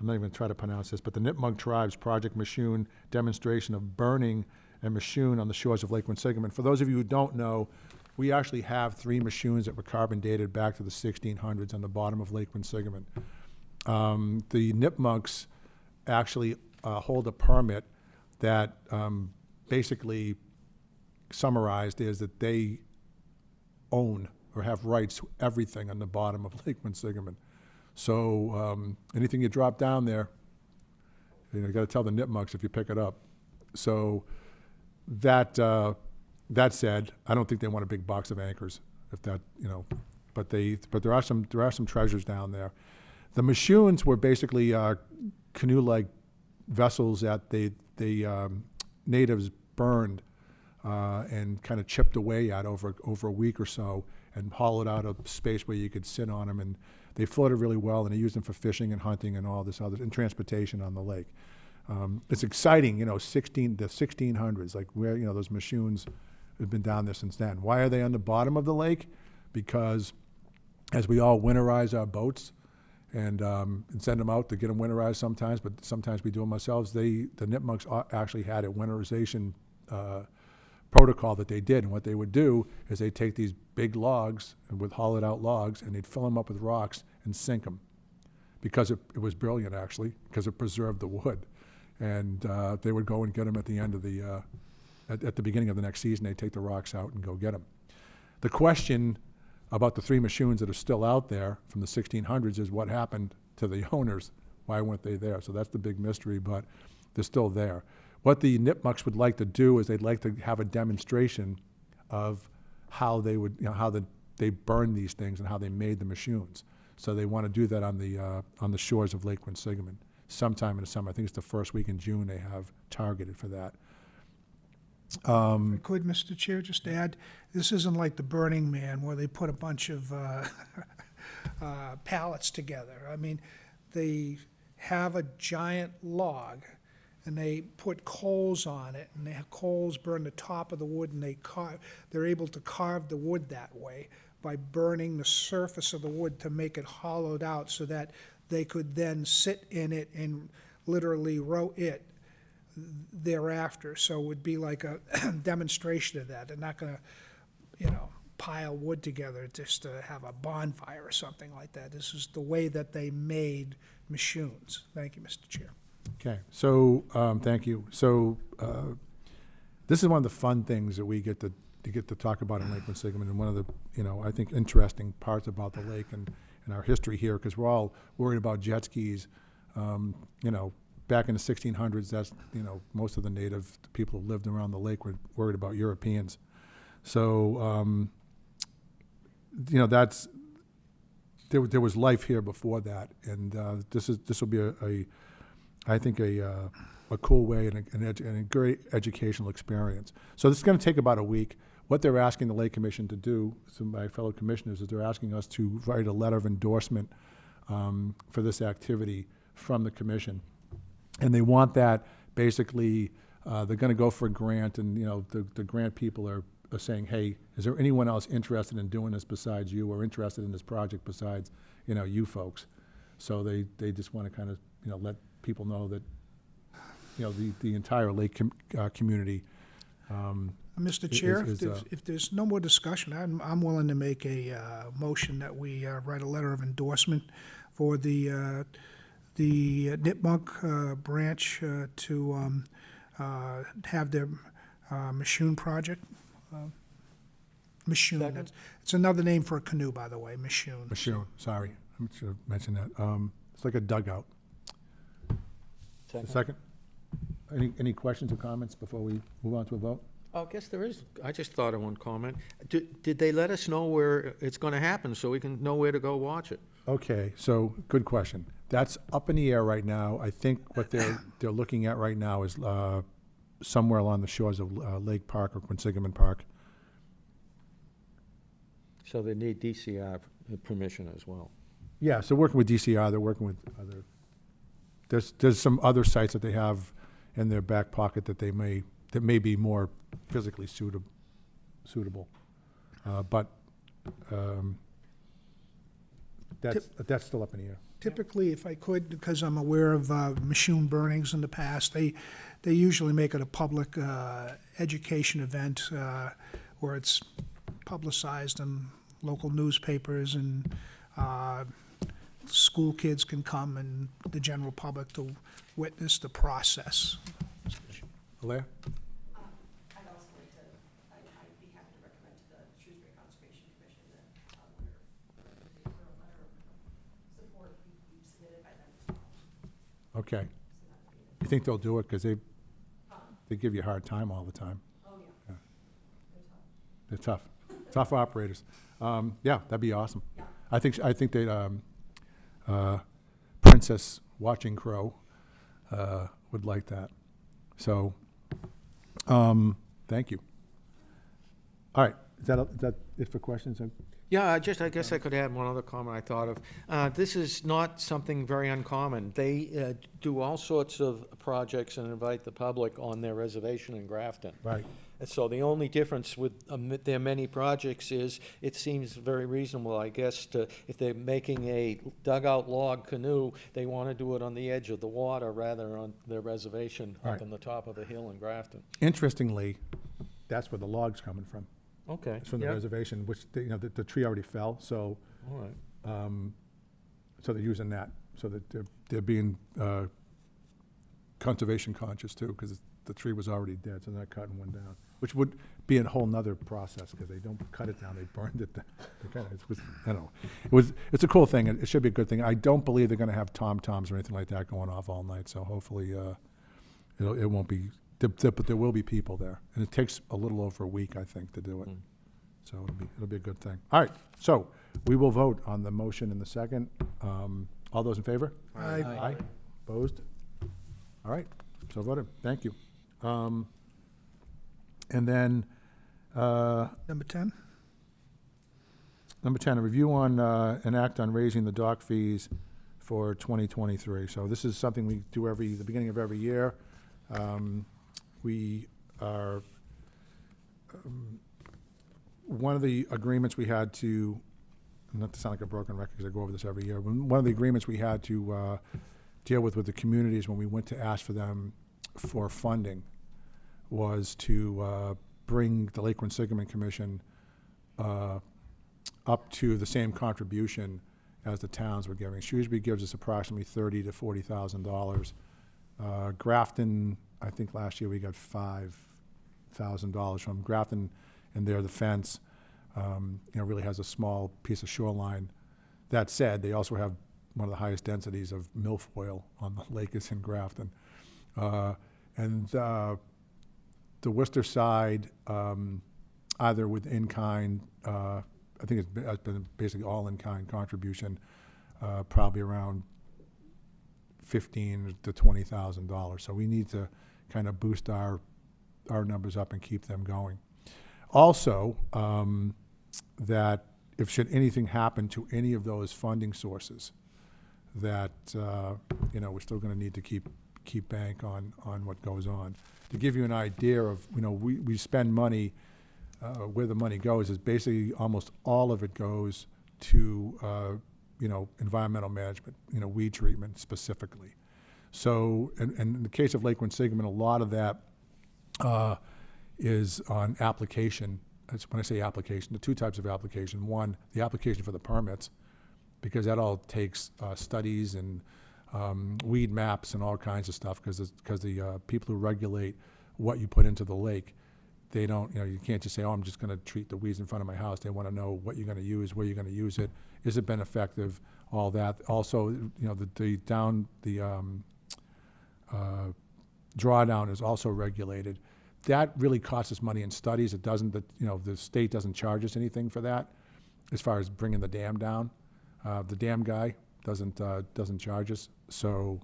not even trying to pronounce this, but the Nipmuc Tribe's Project Machoon demonstration of burning a machoon on the shores of Lake Quinsigamond. For those of you who don't know, we actually have 3 machoons that were carbon dated back to the 1600s on the bottom of Lake Quinsigamond. The Nipmucs actually hold a permit that basically summarized is that they own or have rights to everything on the bottom of Lake Quinsigamond. So anything you drop down there, you got to tell the Nipmucs if you pick it up. So that said, I don't think they want a big box of anchors, if that, you know, but there are some treasures down there. The machoons were basically canoe-like vessels that the natives burned and kind of chipped away at over a week or so, and hollowed out a space where you could sit on them, and they floated really well, and they used them for fishing and hunting and all this other, and transportation on the lake. It's exciting, you know, the 1600s, like where, you know, those machoons have been down there since then. Why are they on the bottom of the lake? Because as we all winterize our boats and send them out to get them winterized sometimes, but sometimes we do them ourselves, the Nipmucs actually had a winterization protocol that they did, and what they would do is they'd take these big logs with hollowed out logs, and they'd fill them up with rocks and sink them, because it was brilliant, actually, because it preserved the wood. And they would go and get them at the end of the at the beginning of the next season. They'd take the rocks out and go get them. The question about the 3 machoons that are still out there from the 1600s is what happened to the owners. Why weren't they there? So that's the big mystery, but they're still there. What the Nipmucs would like to do is they'd like to have a demonstration of how they would, you know, they burned these things and how they made the machoons. So they want to do that on the shores of Lake Quinsigamond sometime in the summer. I think it's the first week in June they have targeted for that. If I could, Mr. Chair, just add, this isn't like the Burning Man where they put a bunch of pallets together. I mean, they have a giant log, and they put coals on it, and they have coals burn the top of the wood, and they're able to carve the wood that way by burning the surface of the wood to make it hollowed out so that they could then sit in it and literally row it thereafter. So it would be like a demonstration of that. They're not gonna, pile wood together just to have a bonfire or something like that. This is the way that they made Mishunes. Thank you, Mr. Chair. Okay, so, thank you. So, this is one of the fun things that we get to talk about in Lake Quinsigamond, and one of the, I think, interesting parts about the lake and our history here, because we're all worried about jet skis. Back in the 1600s, that's, most of the native people who lived around the lake were worried about Europeans. So, there was life here before that, and this will be I think a cool way and a great educational experience. So this is going to take about a week. What they're asking the Lake Commission to do, so my fellow commissioners, is they're asking us to write a letter of endorsement for this activity from the commission. And they want that, basically, they're going to go for a grant, and the grant people are saying, hey, is there anyone else interested in doing this besides you, or interested in this project besides, you folks? So they just want to kind of, let people know that, the entire lake community. Mr. Chair, if there's no more discussion, I'm willing to make a motion that we write a letter of endorsement for the Nipmuc branch to have their Mashun project. Mashun. Second. It's another name for a canoe, by the way, Mashun. Mashun, sorry, I should have mentioned that. It's like a dugout. Second? Any questions or comments before we move on to a vote? I guess there is. I just thought of one comment. Did they let us know where it's going to happen so we can know where to go watch it? Okay, so, good question. That's up in the air right now. I think what they're looking at right now is somewhere along the shores of Lake Park or Quinsigamond Park. So they need DCR permission as well. Yeah, so working with DCR, they're working with other, there's some other sites that they have in their back pocket that may be more physically suitable. But that's still up in the air. Typically, if I could, because I'm aware of Mashun burnings in the past, they usually make it a public education event where it's publicized in local newspapers, and school kids can come and the general public to witness the process. Alaire? I'd also like to, I'd be happy to recommend to the Shrewsbury Conservation Commission that a letter of support be submitted by them as well. Okay. You think they'll do it? Because they give you a hard time all the time. Oh, yeah. They're tough. Tough operators. Yeah, that'd be awesome. Yeah. I think they'd, Princess Watching Crow would like that. So, thank you. All right, is that it for questions? Yeah, I guess I could add one other comment I thought of. This is not something very uncommon. They do all sorts of projects and invite the public on their reservation in Grafton. Right. And so the only difference with their many projects is it seems very reasonable, I guess, if they're making a dugout log canoe, they want to do it on the edge of the water rather than on their reservation up Right. on the top of a hill in Grafton. Interestingly, that's where the log's coming from. Okay. It's from the yeah. reservation, which, the tree already fell, so, All right. so they're using that. So that they're being conservation conscious too, because the tree was already dead, so they're not cutting one down. Which would be a whole nother process, because they don't cut it down, they burned it. I don't know. It's a cool thing, and it should be a good thing. I don't believe they're gonna have tom-toms or anything like that going off all night, so hopefully, it won't be, but there will be people there. And it takes a little over a week, I think, to do it. So it'll be a good thing. All right, so we will vote on the motion in the second. All those in favor? Aye. Aye. Opposed? All right, so voted. Thank you. And then, Number 10? number 10, a review on, an act on raising the dock fees for 2023. So this is something we do the beginning of every year. We are, one of the agreements we had to, not to sound like a broken record because I go over this every year, but one of the agreements we had to deal with the communities when we went to ask for them for funding was to bring the Lake Quinsigamond Commission up to the same contribution as the towns were giving. Shrewsbury gives us approximately $30,000 to $40,000. Grafton, I think last year we got $5,000 from Grafton, and there the fence, really has a small piece of shoreline. That said, they also have one of the highest densities of milfoil on the lake is in Grafton. The Worcester side, either with in-kind, I think it's been basically all in-kind contribution, probably around $15,000 to $20,000. So we need to kind of boost our numbers up and keep them going. Also, that if should anything happen to any of those funding sources, that we're still going to need to keep bank on what goes on. To give you an idea of, we spend money, where the money goes is basically almost all of it goes to, environmental management, weed treatment specifically. So, and in the case of Lake Quinsigamond, a lot of that is on application. That's when I say application, the two types of application. One, the application for the permits, because that all takes studies and weed maps and all kinds of stuff, because the people who regulate what you put into the lake, they don't, you can't just say, oh, I'm just going to treat the weeds in front of my house. They want to know what you're going to use, where you're going to use it, is it been effective, all that. Also, the drawdown is also regulated. That really costs us money in studies. It doesn't, the state doesn't charge us anything for that as far as bringing the dam down. The dam guy doesn't charge us. So,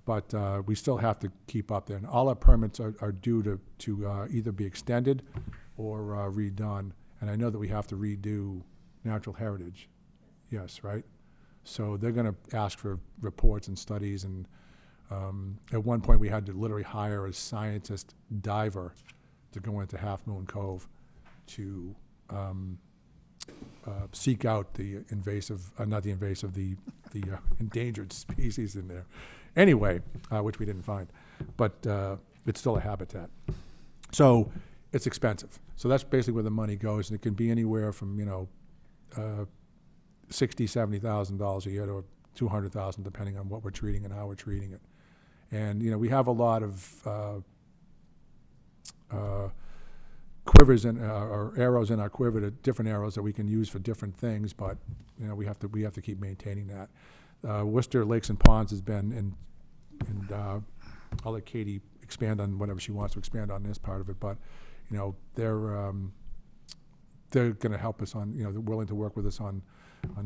but we still have to keep up there. And all our permits are due to either be extended or redone. And I know that we have to redo natural heritage. Yes, right? So they're going to ask for reports and studies. And at one point we had to literally hire a scientist diver to go into Half Moon Cove to seek out the invasive, not the invasive, the endangered species in there. Anyway, which we didn't find, but it's still a habitat. So it's expensive. So that's basically where the money goes, and it can be anywhere from $60,000, $70,000 a year to $200,000, depending on what we're treating and how we're treating it. And we have a lot of quivers or arrows in our quiver, different arrows that we can use for different things, but we have to keep maintaining that. Worcester Lakes and Ponds has been, and I'll let Katie expand on whatever she wants to expand on this part of it, but they're going to help us on, they're willing to work with us on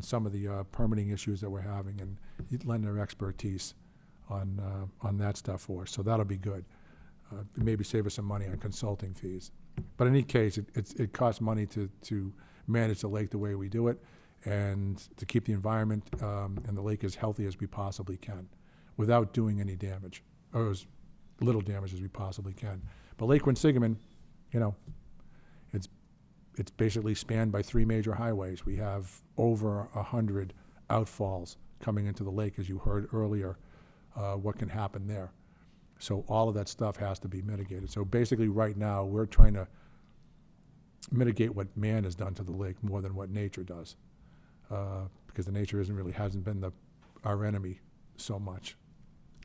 some of the permitting issues that we're having and lend their expertise on that stuff for us. So that'll be good. Maybe save us some money on consulting fees. But in any case, it costs money to manage the lake the way we do it, and to keep the environment and the lake as healthy as we possibly can without doing any damage, or as little damage as we possibly can. But Lake Quinsigamond, it's basically spanned by 3 major highways. We have over 100 outfalls coming into the lake, as you heard earlier, what can happen there. So all of that stuff has to be mitigated. So basically right now we're trying to mitigate what man has done to the lake more than what nature does, because the nature hasn't been our enemy so much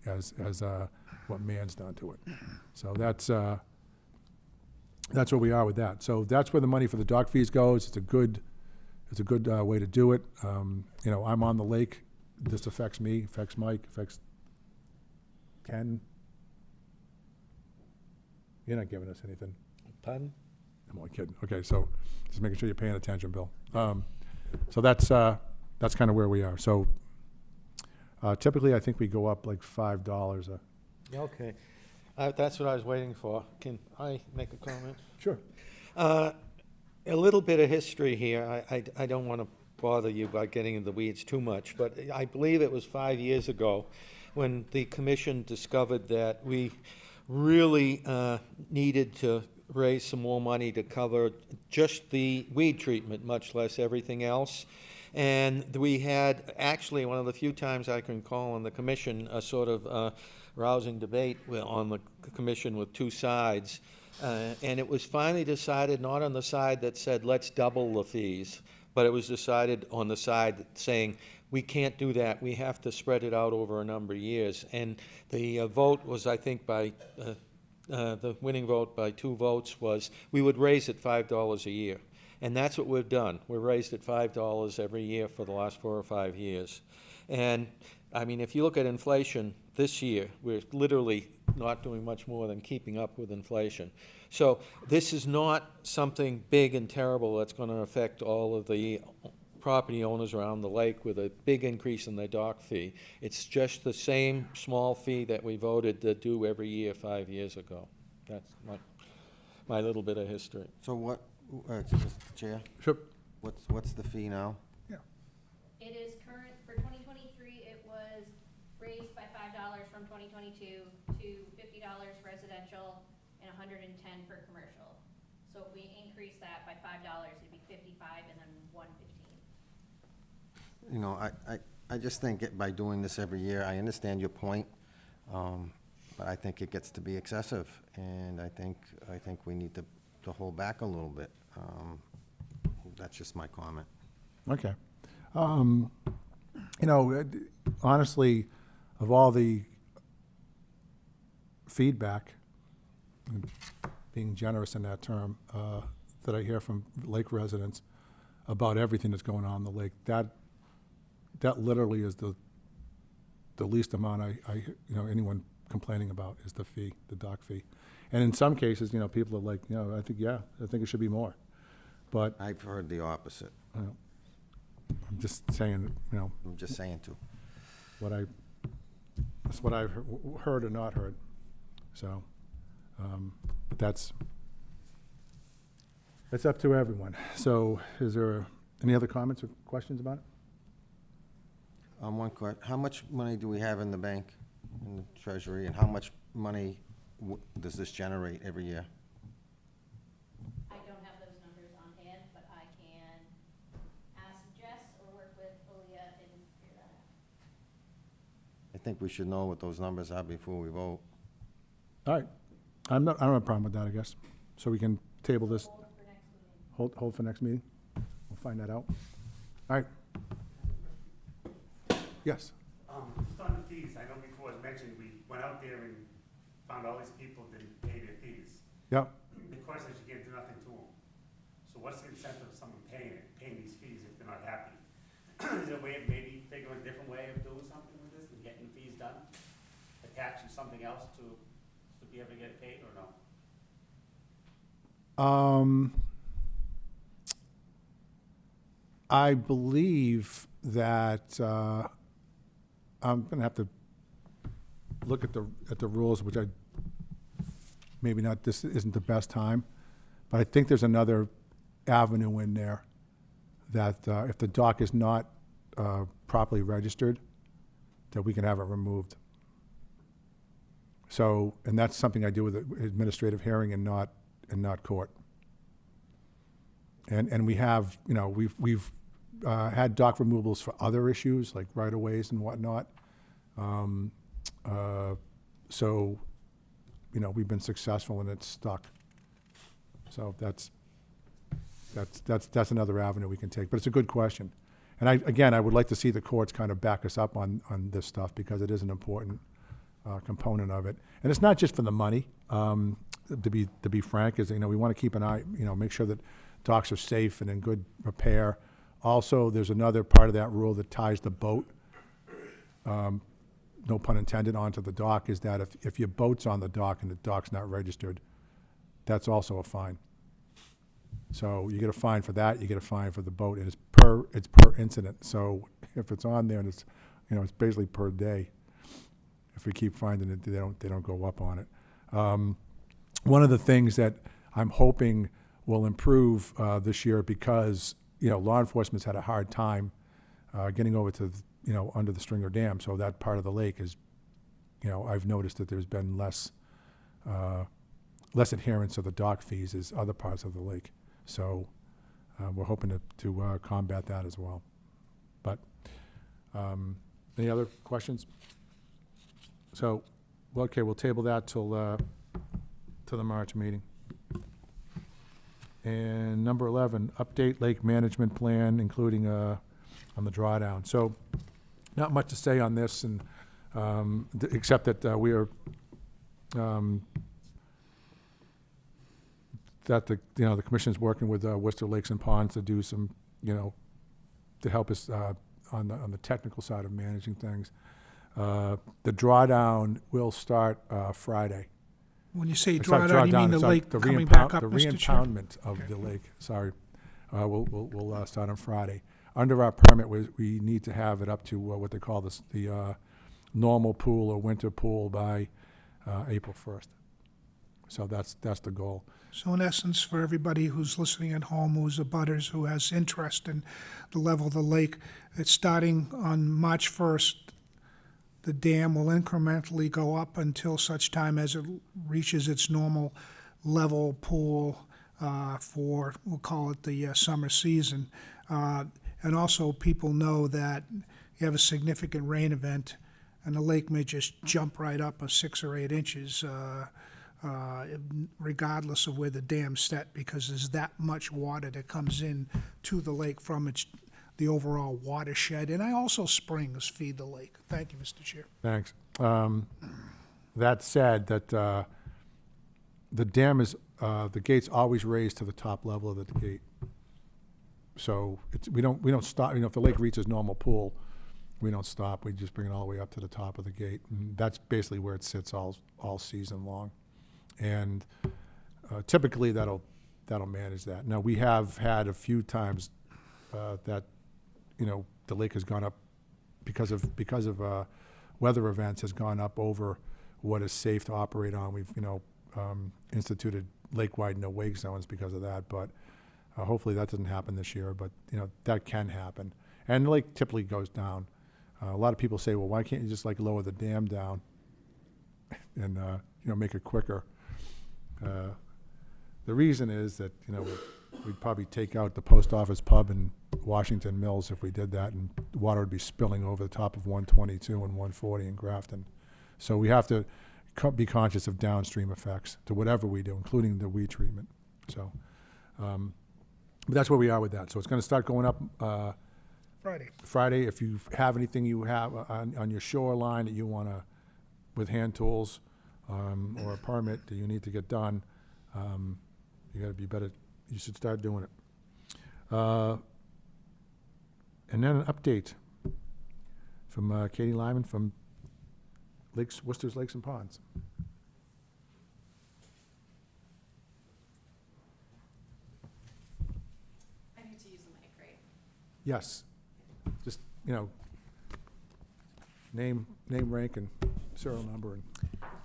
as what man's done to it. So that's where we are with that. So that's where the money for the dock fees goes. It's a good way to do it. I'm on the lake. This affects me, affects Mike, affects Ken. You're not giving us anything. Pardon? I'm only kidding. Okay, so just making sure you're paying attention, Bill. So that's kind of where we are. So typically, I think we go up like $5. Okay. That's what I was waiting for. Can I make a comment? Sure. A little bit of history here. I don't want to bother you by getting in the weeds too much, but I believe it was 5 years ago when the commission discovered that we really needed to raise some more money to cover just the weed treatment, much less everything else. And we had, actually, one of the few times I can recall on the commission, a sort of rousing debate on the commission with two sides. And it was finally decided not on the side that said, let's double the fees, but it was decided on the side saying, we can't do that. We have to spread it out over a number of years. And the vote was, I think, by the winning vote by 2 votes was we would raise it $5 a year. And that's what we've done. We've raised it $5 every year for the last 4 or 5 years. And, I mean, if you look at inflation this year, we're literally not doing much more than keeping up with inflation. So this is not something big and terrible that's going to affect all of the property owners around the lake with a big increase in their dock fee. It's just the same small fee that we voted to do every year 5 years ago. That's my little bit of history. So what, Mr. Chair, Sure. what's the fee now? It is current, for 2023, it was raised by $5 from 2022 to $50 residential and $110 for commercial. So if we increase that by $5, it'd be $55 and then $115. You know, I just think by doing this every year, I understand your point, but I think it gets to be excessive, and I think we need to hold back a little bit. That's just my comment. Okay. You know, honestly, of all the feedback, being generous in that term, that I hear from lake residents about everything that's going on in the lake, that literally is the least amount anyone complaining about is the fee, the dock fee. And in some cases, people are like, I think it should be more. But I've heard the opposite. I'm just saying, I'm just saying too. that's what I've heard or not heard. So, but that's up to everyone. So is there any other comments or questions about it? One question, how much money do we have in the bank, in the treasury, and how much money does this generate every year? I don't have those numbers on hand, but I can ask Jess or work with Aaliyah and figure that out. I think we should know what those numbers are before we vote. All right. I don't have a problem with that, I guess. So we can table this, Hold for next meeting. hold for next meeting? We'll find that out. All right. Yes. Just on the fees, I know before it was mentioned, we went out there and found all these people didn't pay their fees. Yeah. The question is you can't do nothing to them. So what's the incentive of someone paying these fees if they're not happy? Is there a way of maybe figuring a different way of doing something with this and getting the fees done? Attaching something else to be able to get it paid or no? I believe that I'm going to have to look at the rules, which maybe not. This isn't the best time, but I think there's another avenue in there that if the dock is not properly registered, that we can have it removed. So, and that's something I do with an administrative hearing and not court. And we have, we've had dock removals for other issues like right-of-ways and whatnot. So, we've been successful and it's stuck. So that's another avenue we can take. But it's a good question. And I would like to see the courts kind of back us up on this stuff because it is an important component of it. And it's not just for the money. To be frank, is we want to keep an eye, make sure that docks are safe and in good repair. Also, there's another part of that rule that ties the boat, no pun intended, onto the dock, is that if your boat's on the dock and the dock's not registered, that's also a fine. So you get a fine for that, you get a fine for the boat, and it's per incident. So if it's on there and it's, it's basically per day. If we keep finding it, they don't go up on it. One of the things that I'm hoping will improve this year, because law enforcement's had a hard time getting over to under the Stringer Dam, so that part of the lake is I've noticed that there's been less adherence of the dock fees as other parts of the lake. So we're hoping to combat that as well. But any other questions? So, well, okay, we'll table that till the March meeting. And number 11, update lake management plan, including on the drawdown. So, not much to say on this, and except that we are that the commission's working with Worcester Lakes and Ponds to do some, to help us on the technical side of managing things. The drawdown will start Friday. When you say It's not drawdown, you mean the it's not lake the coming back up, the Mr. Chair? reimpoundment of the lake. Sorry, we'll start on Friday. Under our permit, we need to have it up to what they call the normal pool or winter pool by April 1st. So that's the goal. So in essence, for everybody who's listening at home, who's a butters, who has interest in the level of the lake, it's starting on March 1st. The dam will incrementally go up until such time as it reaches its normal level pool for, we'll call it the summer season. And also people know that you have a significant rain event and the lake may just jump right up 6 or 8 inches regardless of where the dam's set, because there's that much water that comes in to the lake from the overall watershed. And also springs feed the lake. Thank you, Mr. Chair. Thanks. That said, that the dam is, the gate's always raised to the top level of the gate. So we don't stop, if the lake reaches normal pool, we don't stop. We just bring it all the way up to the top of the gate. And that's basically where it sits all season long. And typically that'll manage that. Now, we have had a few times that the lake has gone up because of weather events, has gone up over what is safe to operate on. We've instituted lake-wide no wake zones because of that, but hopefully that doesn't happen this year. But that can happen, and the lake typically goes down. A lot of people say, well, why can't you just lower the dam down and make it quicker? The reason is that we'd probably take out the post office pub in Washington Mills if we did that, and water would be spilling over the top of 122 and 140 in Grafton. So we have to be conscious of downstream effects to whatever we do, including the weed treatment. So, but that's where we are with that. So it's going to start going up Friday. If you have anything you have on your shoreline that you want to, with hand tools or a permit that you need to get done, you got to be better. You should start doing it. And then an update from Katie Lyman from Worcester's Lakes and Ponds. I need to use the mic, right? Yes. Just, name, rank, and serial number. And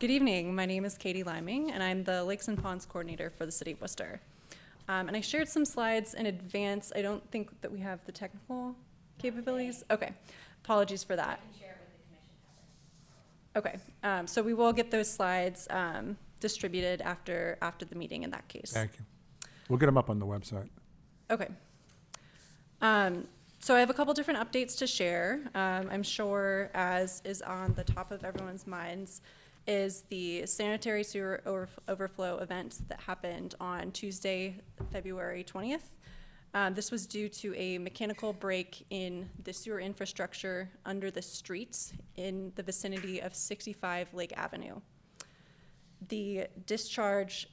Good evening. My name is Katie Liming, and I'm the Lakes and Ponds Coordinator for the City of Worcester. And I shared some slides in advance. I don't think that we have the technical capabilities. Okay. Apologies for that. I can share it with the commission cover. Okay. So we will get those slides distributed after the meeting in that case. thank you. We'll get them up on the website. Okay. So I have a couple different updates to share. I'm sure, as is on the top of everyone's minds, is the sanitary sewer overflow event that happened on Tuesday, February 20th. This was due to a mechanical break in the sewer infrastructure under the streets in the vicinity of 65 Lake Avenue. The discharge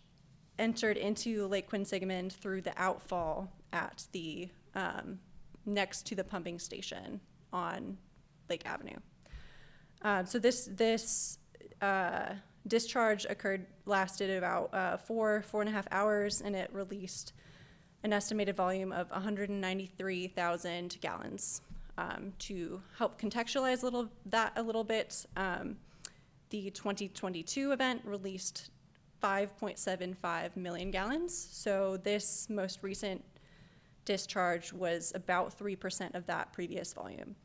entered into Lake Quinsigamond through the outfall at the next to the pumping station on Lake Avenue. So this discharge lasted about 4.5 hours, and it released an estimated volume of 193,000 gallons. To help contextualize that a little bit, the 2022 event released 5.75 million gallons. So this most recent discharge was about 3% of that previous volume.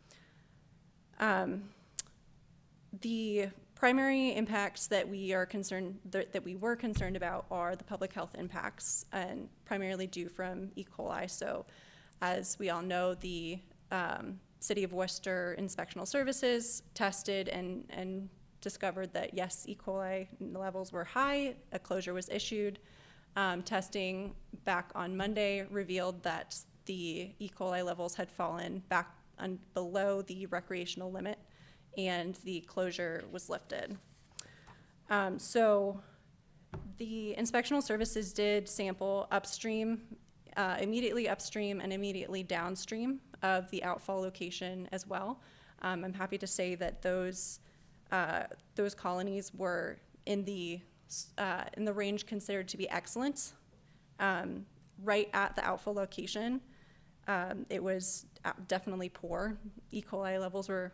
The primary impacts that we were concerned about are the public health impacts, and primarily due from E. coli. So, as we all know, the City of Worcester Inspectional Services tested and discovered that yes, E. coli levels were high. A closure was issued. Testing back on Monday revealed that the E. coli levels had fallen back below the recreational limit, and the closure was lifted. So the inspectional services did sample upstream, immediately upstream and immediately downstream of the outfall location as well. I'm happy to say that those colonies were in the range considered to be excellent. Right at the outfall location, it was definitely poor. E. coli levels were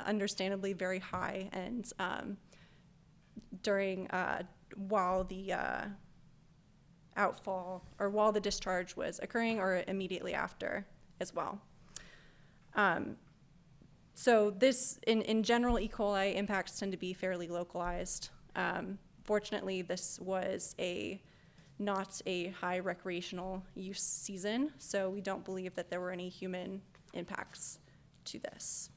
understandably very high, and while the outfall, or while the discharge was occurring, or immediately after as well. So this, in general, E. coli impacts tend to be fairly localized. Fortunately, this was not a high recreational use season, so we don't believe that there were any human impacts to this.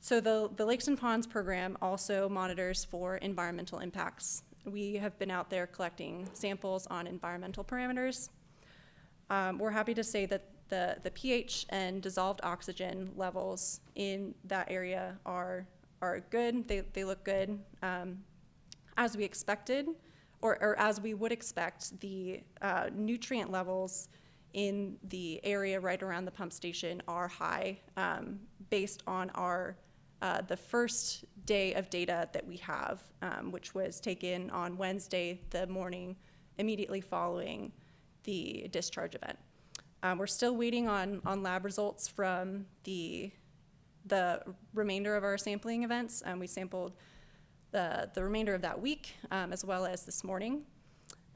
So the Lakes and Ponds program also monitors for environmental impacts. We have been out there collecting samples on environmental parameters. We're happy to say that the pH and dissolved oxygen levels in that area are good. They look good. As we expected, or as we would expect, the nutrient levels in the area right around the pump station are high, based on the first day of data that we have, which was taken on Wednesday, the morning immediately following the discharge event. We're still waiting on lab results from the remainder of our sampling events. We sampled the remainder of that week, as well as this morning.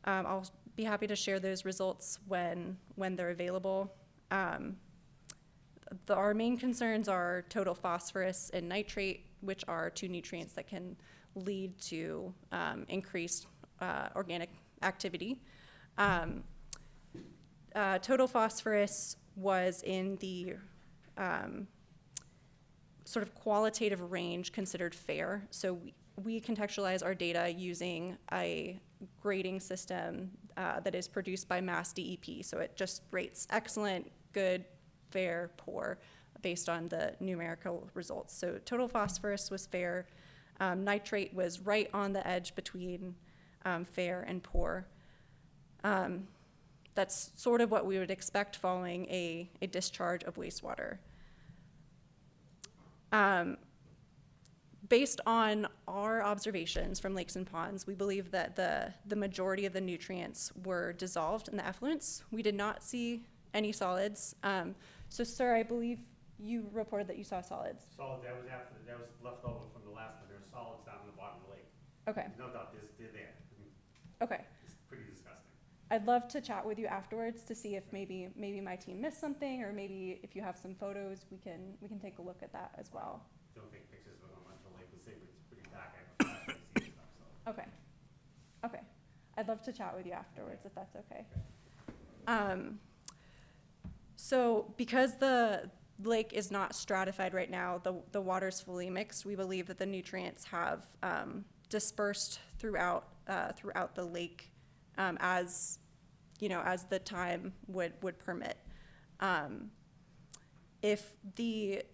I'll be happy to share those results when they're available. Our main concerns are total phosphorus and nitrate, which are two nutrients that can lead to increased organic activity. Total phosphorus was in the sort of qualitative range considered fair. So we contextualize our data using a grading system that is produced by Mass DEP. So it just rates excellent, good, fair, poor, based on the numerical results. So total phosphorus was fair. Nitrate was right on the edge between fair and poor. That's sort of what we would expect following a discharge of wastewater. Based on our observations from lakes and ponds, we believe that the majority of the nutrients were dissolved in the effluents. We did not see any solids. So, sir, I believe you reported that you saw solids. Solids, that was left over from the last one. There were solids down in the bottom of the lake. Okay. No doubt, they're there. Okay. It's pretty disgusting. I'd love to chat with you afterwards to see if maybe my team missed something, or maybe if you have some photos, we can take a look at that as well. Don't take pictures of them until the lake was safe, but it's pretty dark. I have a flash to see stuff, so. Okay. I'd love to chat with you afterwards if that's okay. So because the lake is not stratified right now, the water's fully mixed, we believe that the nutrients have dispersed throughout the lake, as the time would permit. If the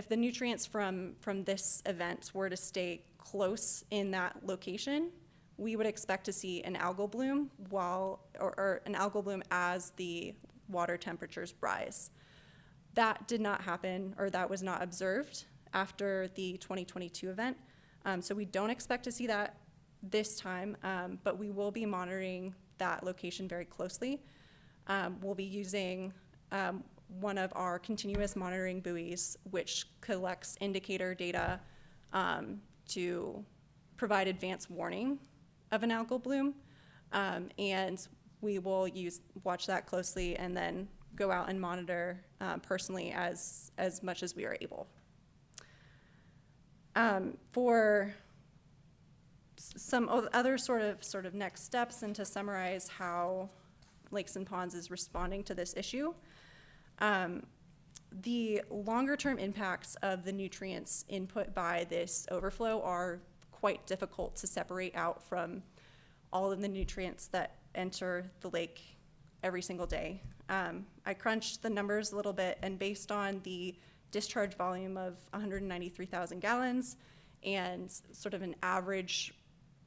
nutrients from this event were to stay close in that location, we would expect to see an algal bloom or an algal bloom as the water temperatures rise. That did not happen, or that was not observed after the 2022 event. So we don't expect to see that this time, but we will be monitoring that location very closely. We'll be using one of our continuous monitoring buoys, which collects indicator data to provide advance warning of an algal bloom. And we will watch that closely and then go out and monitor personally as much as we are able. For some other sort of next steps, and to summarize how Lakes and Ponds is responding to this issue, the longer-term impacts of the nutrients input by this overflow are quite difficult to separate out from all of the nutrients that enter the lake every single day. I crunched the numbers a little bit, and based on the discharge volume of 193,000 gallons and sort of an average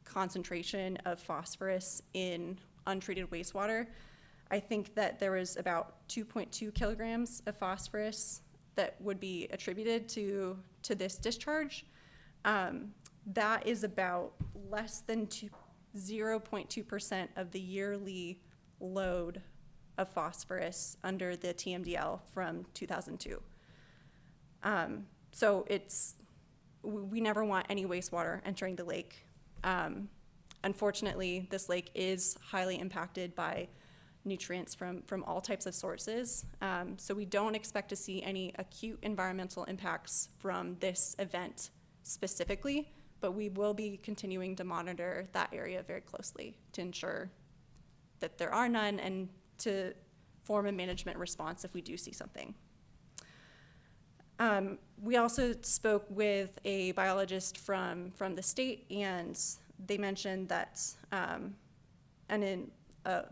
concentration of phosphorus in untreated wastewater, I think that there was about 2.2 kilograms of phosphorus that would be attributed to this discharge. That is about less than 0.2% of the yearly load of phosphorus under the TMDL from 2002. So we never want any wastewater entering the lake. Unfortunately, this lake is highly impacted by nutrients from all types of sources. So we don't expect to see any acute environmental impacts from this event specifically, but we will be continuing to monitor that area very closely to ensure that there are none and to form a management response if we do see something. We also spoke with a biologist from the state, and they mentioned that a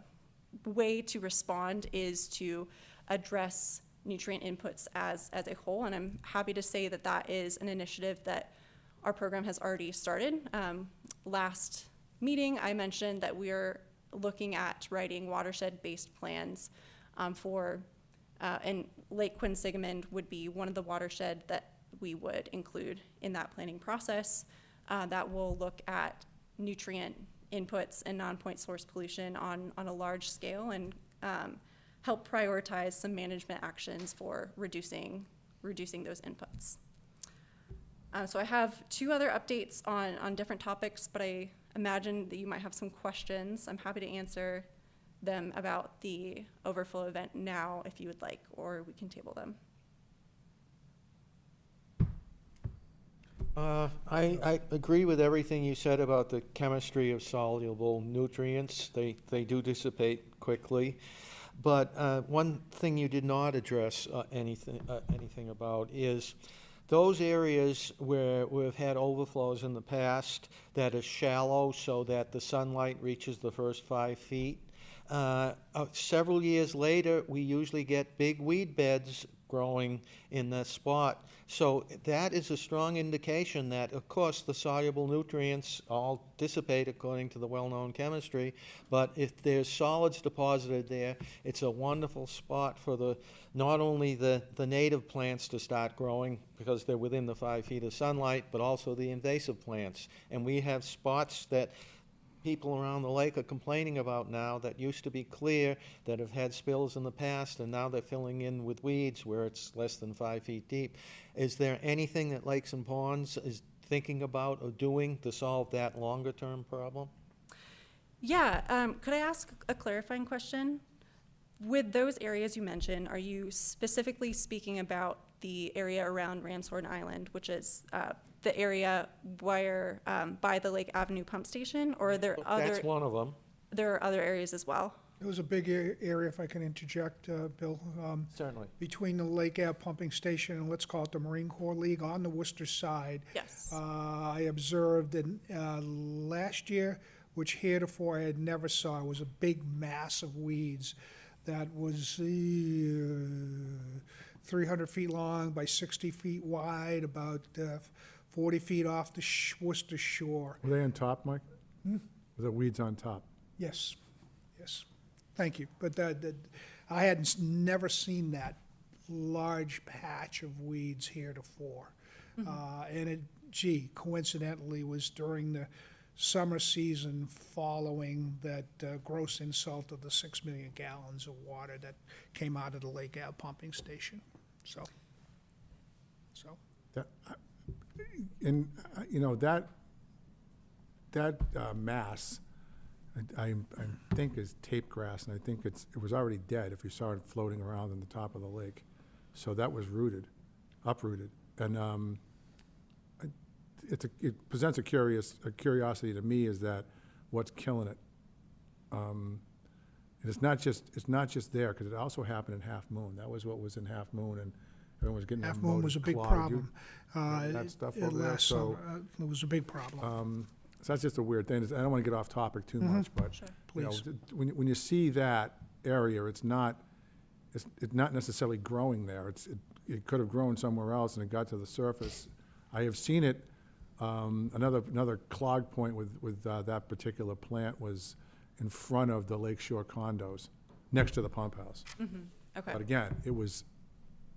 way to respond is to address nutrient inputs as a whole, and I'm happy to say that that is an initiative that our program has already started. Last meeting, I mentioned that we're looking at writing watershed-based plans and Lake Quinsigamond would be one of the watershed that we would include in that planning process that will look at nutrient inputs and non-point source pollution on a large scale and help prioritize some management actions for reducing those inputs. So I have two other updates on different topics, but I imagine that you might have some questions. I'm happy to answer them about the overflow event now if you would like, or we can table them. I agree with everything you said about the chemistry of soluble nutrients. They do dissipate quickly. But one thing you did not address anything about is those areas where we've had overflows in the past that are shallow so that the sunlight reaches the first 5 feet. Several years later, we usually get big weed beds growing in the spot. So that is a strong indication that, of course, the soluble nutrients all dissipate according to the well-known chemistry, but if there's solids deposited there, it's a wonderful spot for not only the native plants to start growing because they're within the 5 feet of sunlight, but also the invasive plants. And we have spots that people around the lake are complaining about now that used to be clear, that have had spills in the past, and now they're filling in with weeds where it's less than 5 feet deep. Is there anything that Lakes and Ponds is thinking about or doing to solve that longer-term problem? Yeah, could I ask a clarifying question? With those areas you mentioned, are you specifically speaking about the area around Ramshorn Island, which is the area where by the Lake Avenue pump station, or are there other? That's one of them. There are other areas as well. It was a big area, if I can interject, Bill. Certainly. Between the Lake Ave pumping station and let's call it the Marine Corps League on the Worcester side. Yes. I observed that last year, which heretofore I had never saw, was a big mass of weeds that was 300 feet long by 60 feet wide, about 40 feet off the Worcester shore. Were they on top, Mike? Were the weeds on top? Yes, yes. Thank you. But I had never seen that large patch of weeds heretofore. And it, coincidentally, was during the summer season following that gross insult of the 6 million gallons of water that came out of the Lake Ave pumping station. So. And, you know, that mass, I think is tape grass, and I think it was already dead if you saw it floating around on the top of the lake. So that was uprooted. And it presents a curiosity to me, is that what's killing it. And it's not just there, because it also happened in Half Moon. That was what was in Half Moon, and everyone was getting. Half Moon was a big clogged. problem. That stuff over there, Last so. summer, it was a big problem. So that's just a weird thing. I don't want to get off topic too much, but Sure. you know, Please. when you see that area, it's not necessarily growing there. It could have grown somewhere else, and it got to the surface. I have seen it. Another clog point with that particular plant was in front of the Lakeshore condos, next to the pump house. Okay. But again, it was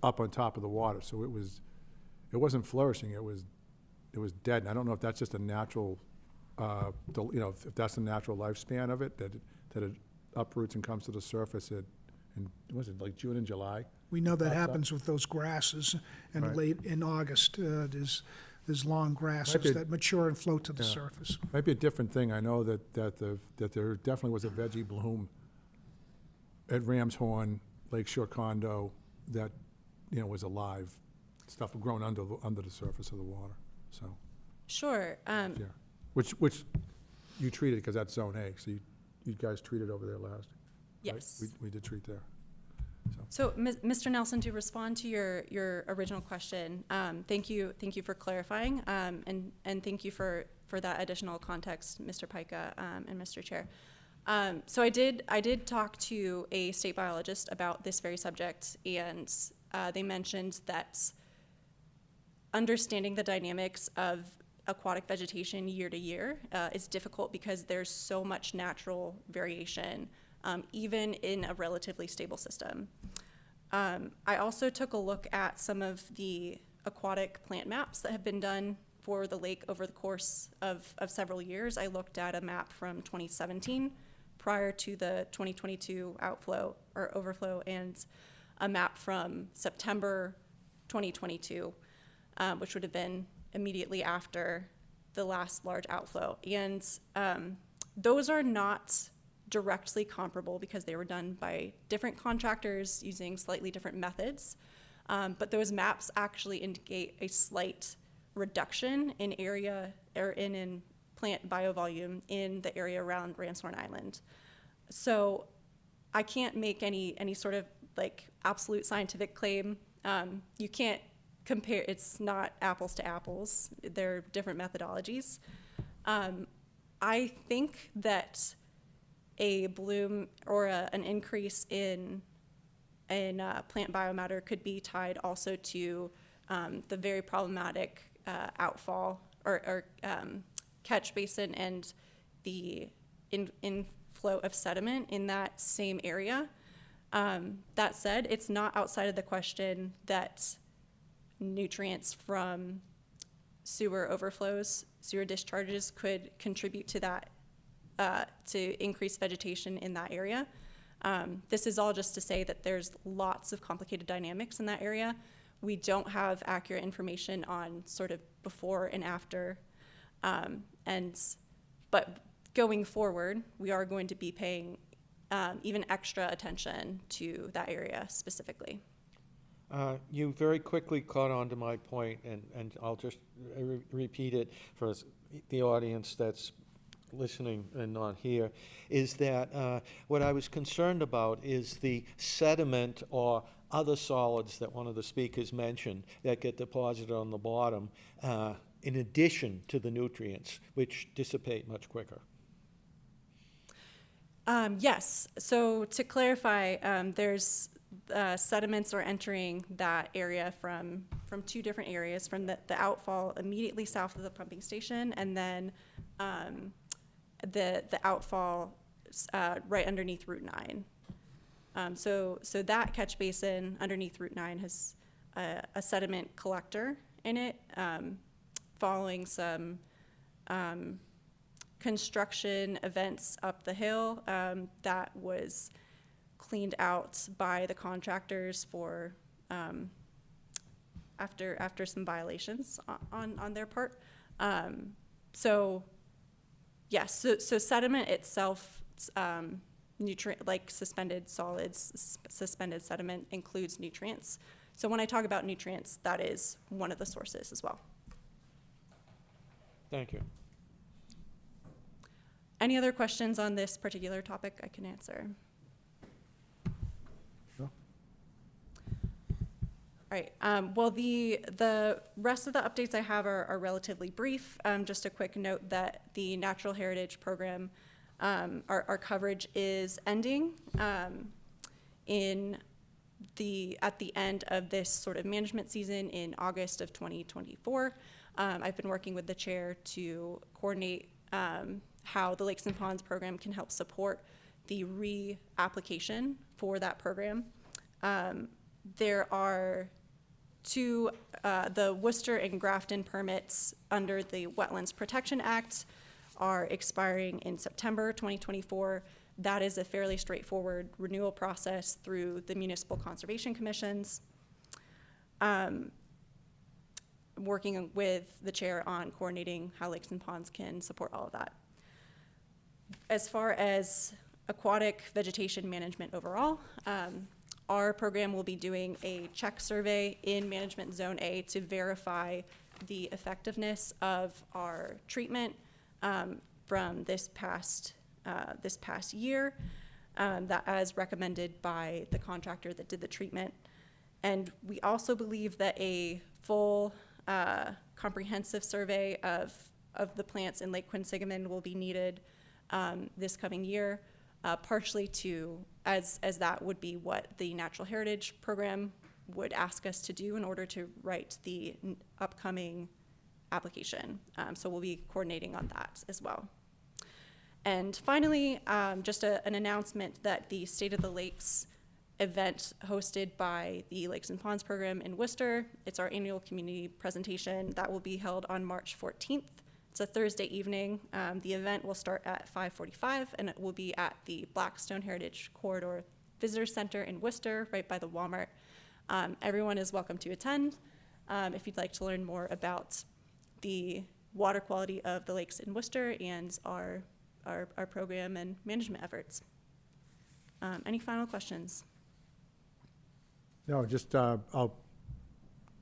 up on top of the water, so it wasn't flourishing. It was dead. And I don't know if that's just a natural, if that's the natural lifespan of it, that it uproots and comes to the surface in was it like June and July? We know that Pops up. happens with those grasses, and Right. late in August, there's long Might grasses be- that mature and float to the Yeah. surface. Might be a different thing. I know that there definitely was a veggie bloom at Ramshorn Lakeshore condo that, was alive. Stuff grown under the surface of the water, so, Sure. yeah. Which you treated, because that's Zone A, so you guys treated over there last. right? Yes. We did treat there. So, Mr. Nelson, to respond to your original question, thank you for clarifying, and thank you for that additional context, Mr. Pica, and Mr. Chair. So I did talk to a state biologist about this very subject, and they mentioned that understanding the dynamics of aquatic vegetation year to year is difficult because there's so much natural variation, even in a relatively stable system. I also took a look at some of the aquatic plant maps that have been done for the lake over the course of several years. I looked at a map from 2017 prior to the 2022 outflow or overflow, and a map from September 2022, which would have been immediately after the last large outflow. And those are not directly comparable because they were done by different contractors using slightly different methods. But those maps actually indicate a slight reduction in area or in plant biovolume in the area around Ramshorn Island. So I can't make any sort of like absolute scientific claim. You can't compare, it's not apples to apples. They're different methodologies. I think that a bloom or an increase in plant biomatter could be tied also to the very problematic outfall or catch basin and the inflow of sediment in that same area. That said, it's not outside of the question that nutrients from sewer overflows, sewer discharges could contribute to that, to increase vegetation in that area. This is all just to say that there's lots of complicated dynamics in that area. We don't have accurate information on sort of before and after. But going forward, we are going to be paying even extra attention to that area specifically. You very quickly caught on to my point, and I'll just repeat it for the audience that's listening and not here, is that what I was concerned about is the sediment or other solids that one of the speakers mentioned that get deposited on the bottom, in addition to the nutrients, which dissipate much quicker. Yes, so to clarify, there's sediments are entering that area from two different areas, from the outfall immediately south of the pumping station, and then the outfall right underneath Route 9. So that catch basin underneath Route 9 has a sediment collector in it, following some construction events up the hill that was cleaned out by the contractors for after some violations on their part. So yes, so sediment itself, nutrient like suspended solids, suspended sediment includes nutrients. So when I talk about nutrients, that is one of the sources as well. Thank you. Any other questions on this particular topic I can answer? No? All right, well, the rest of the updates I have are relatively brief. Just a quick note that the Natural Heritage Program, our coverage is ending at the end of this sort of management season in August of 2024. I've been working with the chair to coordinate how the Lakes and Ponds program can help support the reapplication for that program. There are two, the Worcester and Grafton permits under the Wetlands Protection Act are expiring in September 2024. That is a fairly straightforward renewal process through the municipal conservation commissions. Working with the chair on coordinating how Lakes and Ponds can support all of that. As far as aquatic vegetation management overall, our program will be doing a check survey in Management Zone A to verify the effectiveness of our treatment from this past year, that as recommended by the contractor that did the treatment. And we also believe that a full comprehensive survey of the plants in Lake Quinsigamond will be needed this coming year, partially as that would be what the Natural Heritage Program would ask us to do in order to write the upcoming application. So we'll be coordinating on that as well. And finally, just an announcement that the State of the Lakes event hosted by the Lakes and Ponds program in Worcester, it's our annual community presentation that will be held on March 14th. It's a Thursday evening. The event will start at 5:45 and it will be at the Blackstone Heritage Corridor Visitor Center in Worcester, right by the Walmart. Everyone is welcome to attend if you'd like to learn more about the water quality of the lakes in Worcester and our program and management efforts. Any final questions? No, just, I'll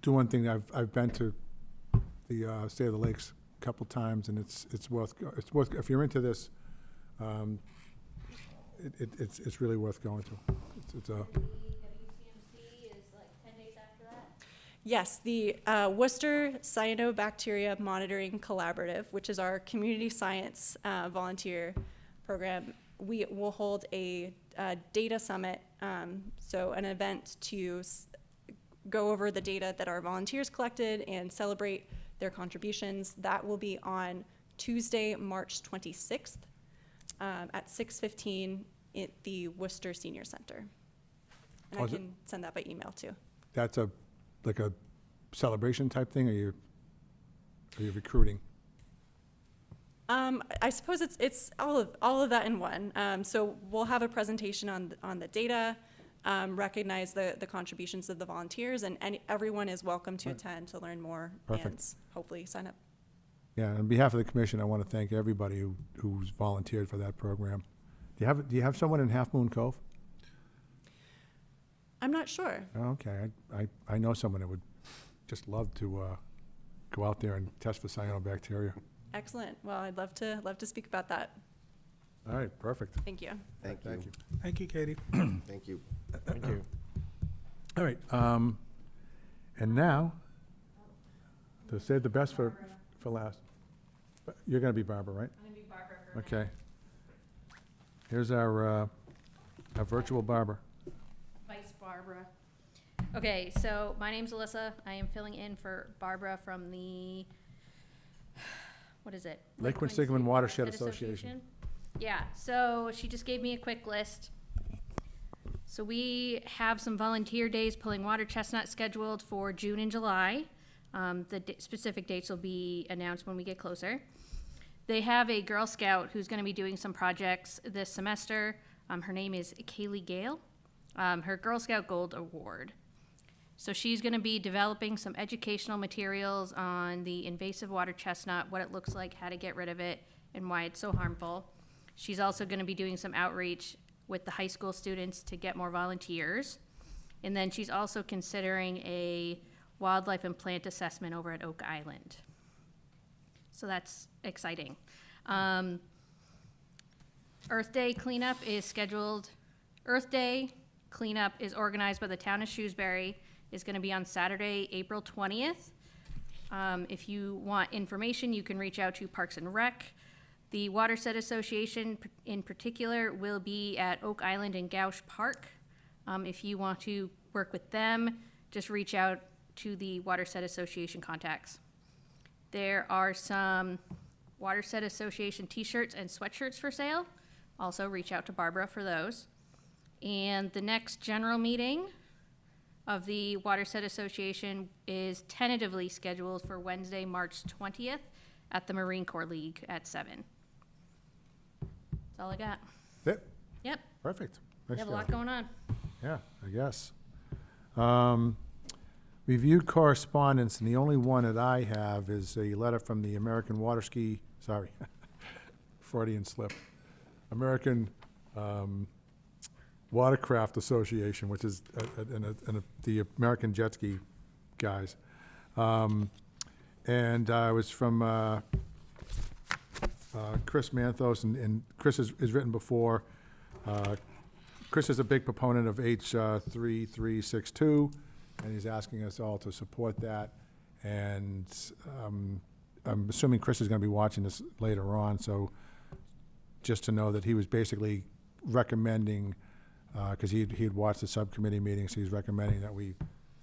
do one thing. I've been to the State of the Lakes a couple times, and it's worth, if you're into this, it's really worth going to. It's The WCMC is like 10 days after that? Yes, the Worcester Cyanobacteria Monitoring Collaborative, which is our community science volunteer program, we will hold a data summit, so an event to go over the data that our volunteers collected and celebrate their contributions. That will be on Tuesday, March 26th at 6:15 at the Worcester Senior Center. And I can send that by email too. That's like a celebration type thing, or are you recruiting? I suppose it's all of that in one. So we'll have a presentation on the data, recognize the contributions of the volunteers, and everyone is welcome to attend to learn more. Perfect. And hopefully sign up. Yeah, on behalf of the commission, I want to thank everybody who's volunteered for that program. Do you have someone in Half Moon Cove? I'm not sure. Oh, okay, I know someone that would just love to go out there and test for cyanobacteria. Excellent. Well, I'd love to speak about that. All right, perfect. Thank you. Thank you. Thank you, Katie. Thank you. Thank you. All right, and now, to save the best for last. You're gonna be Barbara, right? I'm gonna be Barbara for Okay. Here's our virtual Barbara. Vice Barbara. Okay, so my name's Alyssa. I am filling in for Barbara from the, what is it? Lake Quinsigamond Watershed Association. Yeah, so she just gave me a quick list. So we have some volunteer days pulling water chestnut scheduled for June and July. The specific dates will be announced when we get closer. They have a Girl Scout who's going to be doing some projects this semester. Her name is Kaylee Gale. Her Girl Scout Gold Award. So she's going to be developing some educational materials on the invasive water chestnut, what it looks like, how to get rid of it, and why it's so harmful. She's also going to be doing some outreach with the high school students to get more volunteers. And then she's also considering a wildlife and plant assessment over at Oak Island. So that's exciting. Earth Day cleanup is scheduled. Earth Day cleanup is organized by the town of Shrewsbury. Is going to be on Saturday, April 20th. If you want information, you can reach out to Parks and Rec. The Watershed Association in particular will be at Oak Island and Gouche Park. If you want to work with them, just reach out to the Watershed Association contacts. There are some Watershed Association t-shirts and sweatshirts for sale. Also reach out to Barbara for those. And the next general meeting of the Watershed Association is tentatively scheduled for Wednesday, March 20th at the Marine Corps League at 7. That's all I got. Yep, Yep, perfect. we Nice have a job. lot going on. Yeah, I guess. Reviewed correspondence, and the only one that I have is a letter from the American Freudian slip. American Watercraft Association, which is the American jet ski guys. And it was from Chris Manthos, and Chris has written before. Chris is a big proponent of H3362, and he's asking us all to support that. And I'm assuming Chris is going to be watching this later on, so just to know that he was basically recommending, because he had watched the subcommittee meetings, he's recommending that we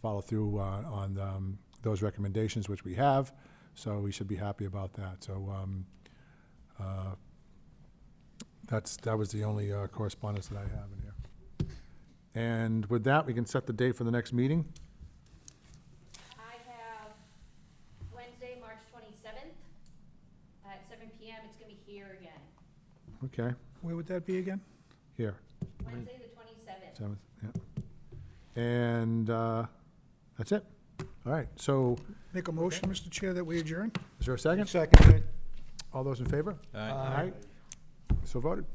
follow through on those recommendations, which we have, so we should be happy about that. So that was the only correspondence that I have in here. And with that, we can set the date for the next meeting. I have Wednesday, March 27th at 7 PM. It's going to be here again. Okay, Where would that be again? here, Wednesday, the 27th. 7th, yeah. And that's it. All right, so Make a motion, Mr. Chair, that we adjourn? is there a second? Second. All those in favor? Aye. So voted.